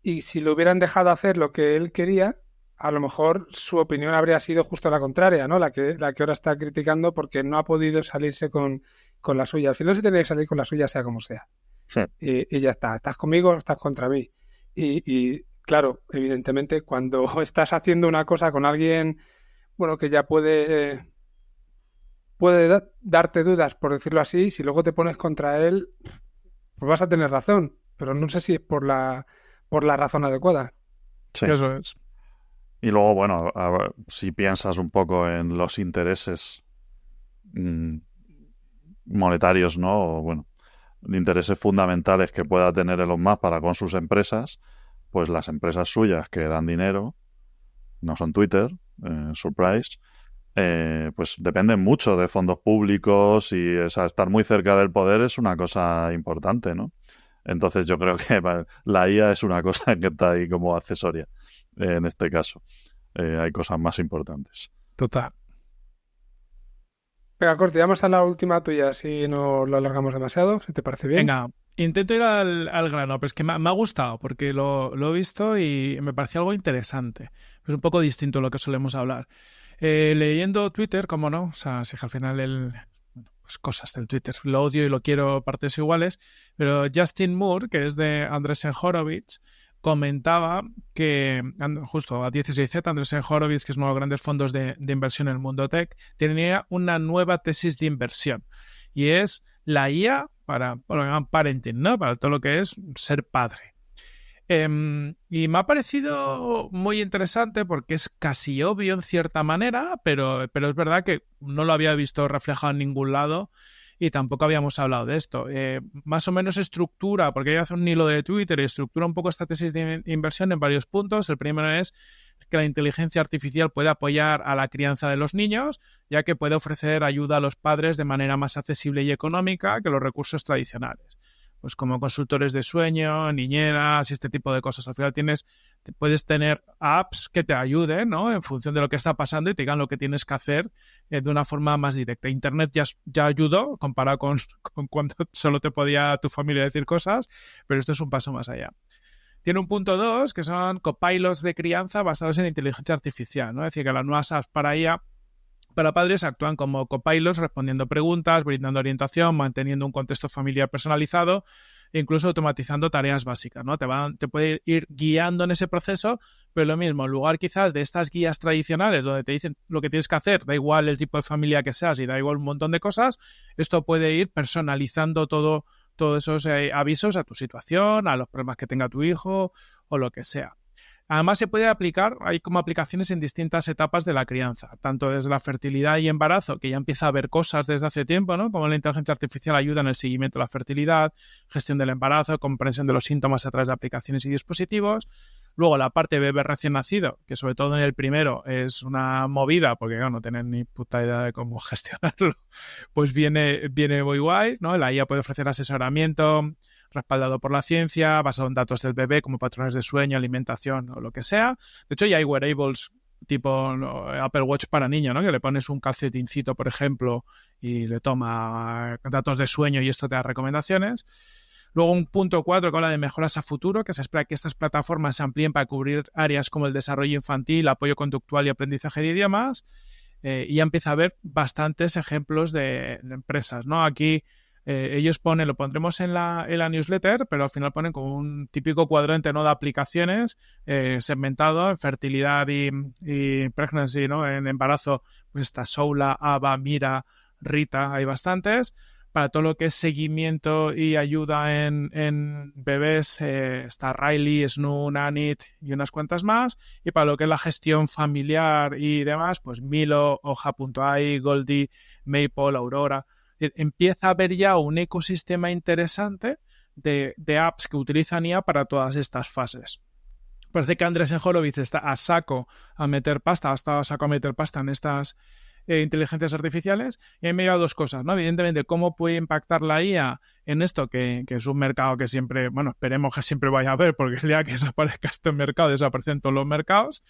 Y si lo hubieran dejado hacer lo que él quería, a lo mejor su opinión habría sido justo la contraria, ¿no? La que ahora está criticando porque no ha podido salirse con la suya. Al final se tiene que salir con la suya, sea como sea. Sí. Y ya está. ¿Estás conmigo o estás contra mí? Y claro, evidentemente, cuando estás haciendo una cosa con alguien, bueno, que ya puede darte dudas, por decirlo así, si luego te pones contra él, pues vas a tener razón, pero no sé si es por la razón adecuada. Sí. Eso es. Y luego, bueno, si piensas un poco en los intereses monetarios, ¿no? O, bueno, intereses fundamentales que pueda tener Elon Musk para con sus empresas, pues las empresas suyas que dan dinero, no son Twitter, surprise, pues dependen mucho de fondos públicos y estar muy cerca del poder es una cosa importante, ¿no? Entonces yo creo que la IA es una cosa que está ahí como accesoria en este caso. Hay cosas más importantes. Total. Venga, Corti, vamos a la última tuya, si no lo alargamos demasiado, si te parece bien. Venga, intento ir al grano, pero es que me ha gustado porque lo he visto y me pareció algo interesante. Es un poco distinto a lo que solemos hablar. Leyendo Twitter, cómo no, o sea, si al final pues cosas del Twitter, lo odio y lo quiero partes iguales, pero Justin Moore, que es de Andreessen Horowitz, comentaba que, justo a 16Z, Andreessen Horowitz, que es uno de los grandes fondos de inversión en el mundo tech, tenía una nueva tesis de inversión y es la IA para lo que llaman parenting, ¿no? Para todo lo que es ser padre. Y me ha parecido muy interesante porque es casi obvio en cierta manera, pero es verdad que no lo había visto reflejado en ningún lado y tampoco habíamos hablado de esto. Más o menos estructura, porque ella hace un hilo de Twitter y estructura un poco esta tesis de inversión en varios puntos. El primero es que la inteligencia artificial puede apoyar a la crianza de los niños, ya que puede ofrecer ayuda a los padres de manera más accesible y económica que los recursos tradicionales. Pues como consultores de sueño, niñeras y este tipo de cosas. Al final puedes tener apps que te ayuden, ¿no? En función de lo que está pasando y te digan lo que tienes que hacer de una forma más directa. Internet ya ayudó comparado con cuando solo te podía tu familia decir cosas, pero esto es un paso más allá. Tiene un punto 2, que son copilots de crianza basados en inteligencia artificial, ¿no? Es decir, que las nuevas apps para IA para padres actúan como copilots respondiendo preguntas, brindando orientación, manteniendo un contexto familiar personalizado e incluso automatizando tareas básicas, ¿no? Te puede ir guiando en ese proceso, pero lo mismo, en lugar quizás de estas guías tradicionales donde te dicen lo que tienes que hacer, da igual el tipo de familia que seas y da igual un montón de cosas, esto puede ir personalizando todos esos avisos a tu situación, a los problemas que tenga tu hijo o lo que sea. Además, se puede aplicar, hay como aplicaciones en distintas etapas de la crianza, tanto desde la fertilidad y embarazo, que ya empieza a ver cosas desde hace tiempo, ¿no? Como la inteligencia artificial ayuda en el seguimiento de la fertilidad, gestión del embarazo, comprensión de los síntomas a través de aplicaciones y dispositivos. Luego, la parte bebé recién nacido, que sobre todo en el primero es una movida, porque no tienen ni puta idea de cómo gestionarlo, pues viene muy guay, ¿no? La IA puede ofrecer asesoramiento respaldado por la ciencia, basado en datos del bebé como patrones de sueño, alimentación o lo que sea. De hecho, ya hay wearables tipo Apple Watch para niños, ¿no? Que le pones un calcetincito, por ejemplo, y le toma datos de sueño y esto te da recomendaciones. Luego un punto 4 que habla de mejoras a futuro, que se espera que estas plataformas se amplíen para cubrir áreas como el desarrollo infantil, apoyo conductual y aprendizaje de idiomas. Y ya empieza a haber bastantes ejemplos de empresas, ¿no? Aquí ellos lo pondremos en la newsletter, pero al final ponen como un típico cuadrante, ¿no? De aplicaciones segmentado en fertilidad y pregnancy, ¿no? En embarazo, pues está Soula, Ava, Mira, Rita, hay bastantes. Para todo lo que es seguimiento y ayuda en bebés está Riley, Snoo, Nanit y unas cuantas más. Y para lo que es la gestión familiar y demás, pues Milo, Hoja.ai, Goldie, Maple, Aurora. Empieza a haber ya un ecosistema interesante de apps que utilizan IA para todas estas fases. Parece que Andrés Horowitz está a saco a meter pasta, ha estado a saco a meter pasta en estas inteligencias artificiales, y ahí me lleva dos cosas, ¿no? Evidentemente, cómo puede impactar la IA en esto, que es un mercado que siempre, bueno, esperemos que siempre vaya a haber, porque el día que desaparezca este mercado, desaparecen todos los mercados.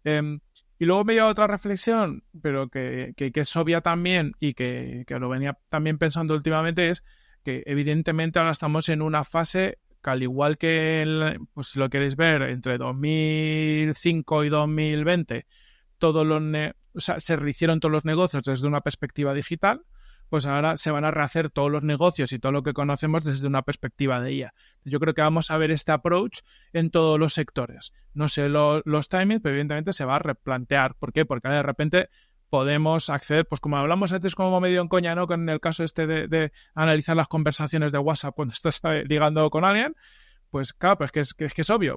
Y luego me lleva otra reflexión, pero que es obvia también y que lo venía también pensando últimamente, es que evidentemente ahora estamos en una fase que, al igual que, pues si lo queréis ver, entre 2005 y 2020, se rehicieron todos los negocios desde una perspectiva digital, pues ahora se van a rehacer todos los negocios y todo lo que conocemos desde una perspectiva de IA. Yo creo que vamos a ver este approach en todos los sectores. No sé los timings, pero evidentemente se va a replantear. ¿Por qué? Porque de repente podemos acceder, pues como hablamos antes como medio en coña, ¿no? Con el caso de analizar las conversaciones de WhatsApp cuando estás ligando con alguien, pues claro, pues que es obvio.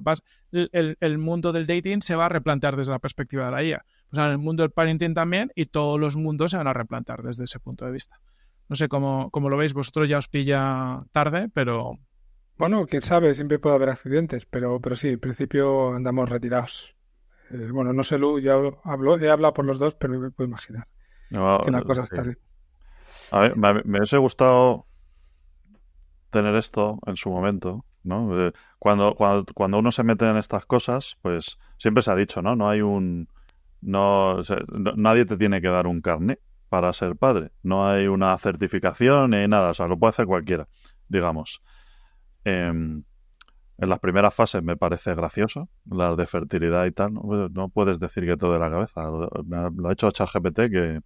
El mundo del dating se va a replantear desde la perspectiva de la IA. Pues ahora el mundo del parenting también, y todos los mundos se van a replantear desde ese punto de vista. No sé cómo lo veis, vosotros ya os pilla tarde, pero... Bueno, quién sabe, siempre puede haber accidentes, pero sí, en principio andamos retirados. Bueno, no sé, Lu, he hablado por los dos, pero me puedo imaginar que la cosa está así. A ver, me hubiese gustado tener esto en su momento, ¿no? Cuando uno se mete en estas cosas, pues siempre se ha dicho, ¿no? Nadie te tiene que dar un carné para ser padre. No hay una certificación ni nada, o sea, lo puede hacer cualquiera, digamos. En las primeras fases me parece gracioso, las de fertilidad y tal. No puedes decir que todo de la cabeza. Lo ha hecho ChatGPT que...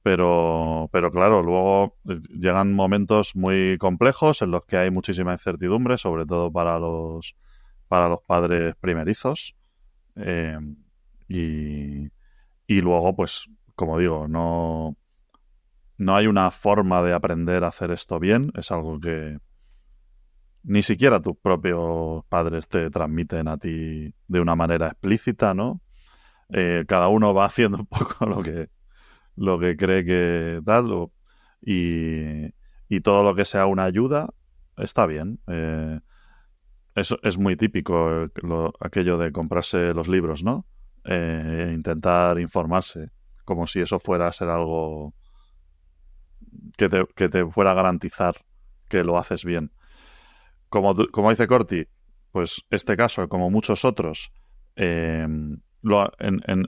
Pero claro, luego llegan momentos muy complejos en los que hay muchísima incertidumbre, sobre todo para los padres primerizos. Y luego, pues, como digo, no no hay una forma de aprender a hacer esto bien. Es algo que ni siquiera tus propios padres te transmiten a ti de una manera explícita, ¿no? Cada uno va haciendo un poco lo que cree que tal, y todo lo que sea una ayuda está bien. Eso es muy típico, aquello de comprarse los libros, ¿no? Intentar informarse, como si eso fuera a ser algo que te fuera a garantizar que lo haces bien. Como dice Corti, pues este caso, como muchos otros, en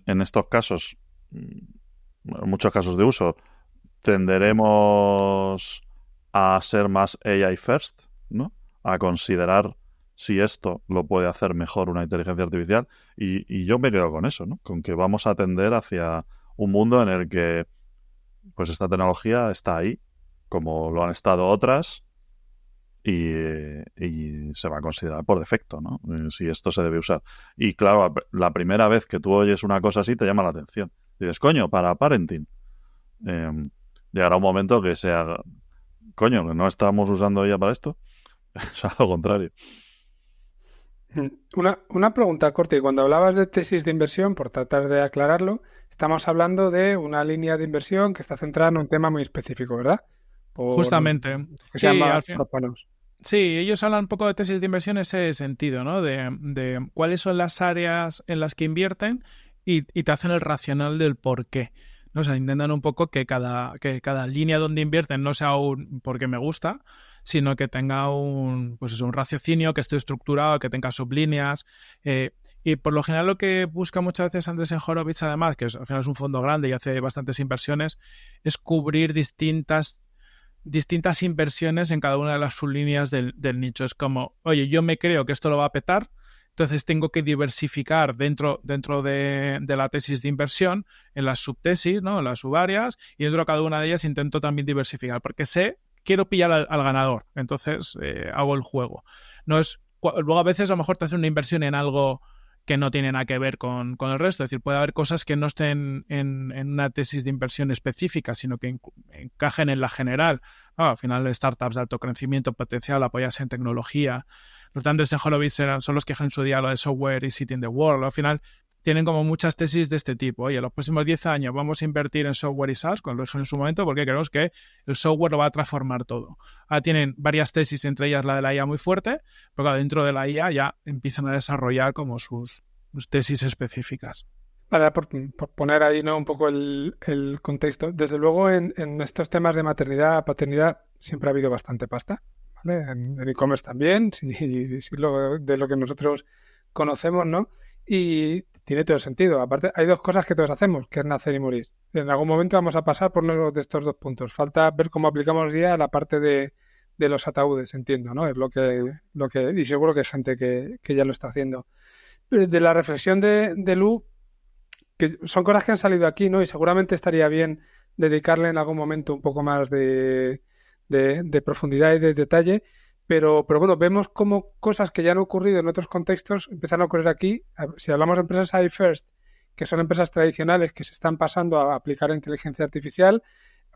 estos casos, muchos casos de uso, tenderemos a ser más AI first, ¿no? A considerar si esto lo puede hacer mejor una inteligencia artificial, y yo me quedo con eso, ¿no? Con que vamos a tender hacia un mundo en el que pues esta tecnología está ahí, como lo han estado otras, y se va a considerar por defecto, ¿no? Si esto se debe usar. Y claro, la primera vez que tú oyes una cosa así te llama la atención. Dices, coño, para parenting. Llegará un momento que sea, coño, que no estamos usando ya para esto. Es algo contrario. Una pregunta, Corti. Cuando hablabas de tesis de inversión, por tratar de aclararlo, estamos hablando de una línea de inversión que está centrada en un tema muy específico, ¿verdad? Justamente. Que Sí, se llama al fin. Propanos. Sí, ellos hablan un poco de tesis de inversión en ese sentido, ¿no? De cuáles son las áreas en las que invierten y te hacen el racional del por qué, ¿no? O sea, intentan un poco que cada línea donde invierten no sea un porque me gusta, sino que tenga un raciocinio, que esté estructurado, que tenga sublíneas. Y por lo general lo que busca muchas veces Andreessen Horowitz, además, que al final es un fondo grande y hace bastantes inversiones, es cubrir distintas inversiones en cada una de las sublíneas del nicho. Es como, oye, yo me creo que esto lo va a petar, entonces tengo que diversificar dentro de la tesis de inversión, en las subtesis, ¿no? En las subáreas, y dentro de cada una de ellas intento también diversificar, porque quiero pillar al ganador, entonces hago el juego. Luego a veces a lo mejor te hace una inversión en algo que no tiene nada que ver con el resto. Es decir, puede haber cosas que no estén en una tesis de inversión específica, sino que encajen en la general. Al final, startups de alto crecimiento potencial, apoyarse en tecnología. Los Andreessen Horowitz son los que en su día lo de software is eating the world. Al final, tienen como muchas tesis de este tipo. Oye, los próximos 10 años vamos a invertir en software y SaaS, con lo en su momento, porque creemos que el software lo va a transformar todo. Ahora tienen varias tesis, entre ellas la de la IA muy fuerte, pero claro, dentro de la IA ya empiezan a desarrollar como sus tesis específicas. Para por poner ahí, ¿no? Un poco el contexto. Desde luego, en estos temas de maternidad, paternidad, siempre ha habido bastante pasta, ¿vale? En e-commerce también, de lo que nosotros conocemos, ¿no? Y tiene todo el sentido. Aparte, hay dos cosas que todos hacemos, que es nacer y morir. En algún momento vamos a pasar por uno de estos dos puntos. Falta ver cómo aplicamos ya la parte de los ataúdes, entiendo, ¿no? Es lo que y seguro que hay gente que ya lo está haciendo. De la reflexión de Lu, que son cosas que han salido aquí, ¿no? Y seguramente estaría bien dedicarle en algún momento un poco más de profundidad y de detalle. Pero bueno, vemos cómo cosas que ya han ocurrido en otros contextos empiezan a ocurrir aquí. Si hablamos de empresas AI First, que son empresas tradicionales que se están pasando a aplicar inteligencia artificial,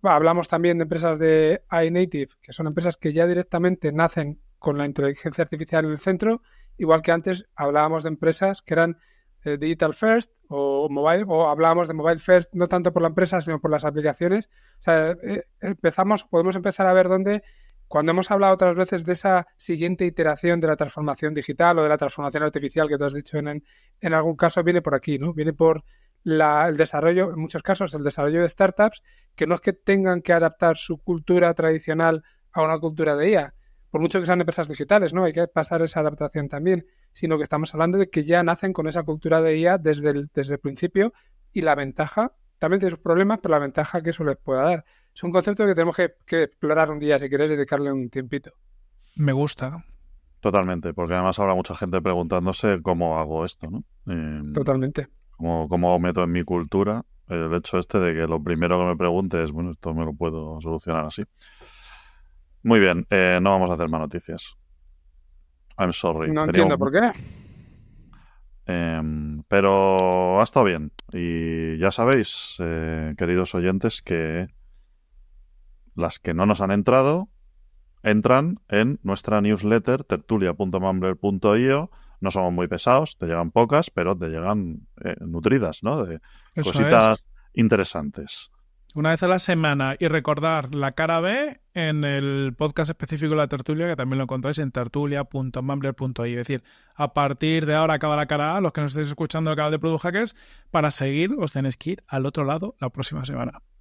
hablamos también de empresas de AI Native, que son empresas que ya directamente nacen con la inteligencia artificial en el centro, igual que antes hablábamos de empresas que eran Digital First o Mobile, o hablábamos de Mobile First, no tanto por la empresa, sino por las aplicaciones. O sea, podemos empezar a ver dónde, cuando hemos hablado otras veces de esa siguiente iteración de la transformación digital o de la transformación artificial que tú has dicho en algún caso, viene por aquí, ¿no? Viene por el desarrollo, en muchos casos, el desarrollo de startups, que no es que tengan que adaptar su cultura tradicional a una cultura de IA, por mucho que sean empresas digitales, ¿no? Hay que pasar esa adaptación también, sino que estamos hablando de que ya nacen con esa cultura de IA desde el principio, y la ventaja, también tiene sus problemas, pero la ventaja que eso les pueda dar. Es un concepto que tenemos que explorar un día, si quieres dedicarle un tiempito. Me gusta. Totalmente, porque además habrá mucha gente preguntándose cómo hago esto, ¿no? Totalmente. Cómo meto en mi cultura el hecho de que lo primero que me pregunte es, bueno, esto me lo puedo solucionar así. Muy bien, no vamos a hacer más noticias. I'm sorry. No entiendo por qué. Pero ha estado bien. Y ya sabéis, queridos oyentes, que las que no nos han entrado entran en nuestra newsletter tertulia.mumbler.io. No somos muy pesados, te llegan pocas, pero te llegan nutridas, ¿no? De Eso cositas es. interesantes. Una vez a la semana. Y recordar la cara B en el podcast específico de la tertulia, que también lo encontráis en tertulia.mumbler.io. Es decir, a partir de ahora acaba la cara A, los que nos estéis escuchando el canal de Product Hackers, para seguir os tenéis que ir al otro lado la próxima semana.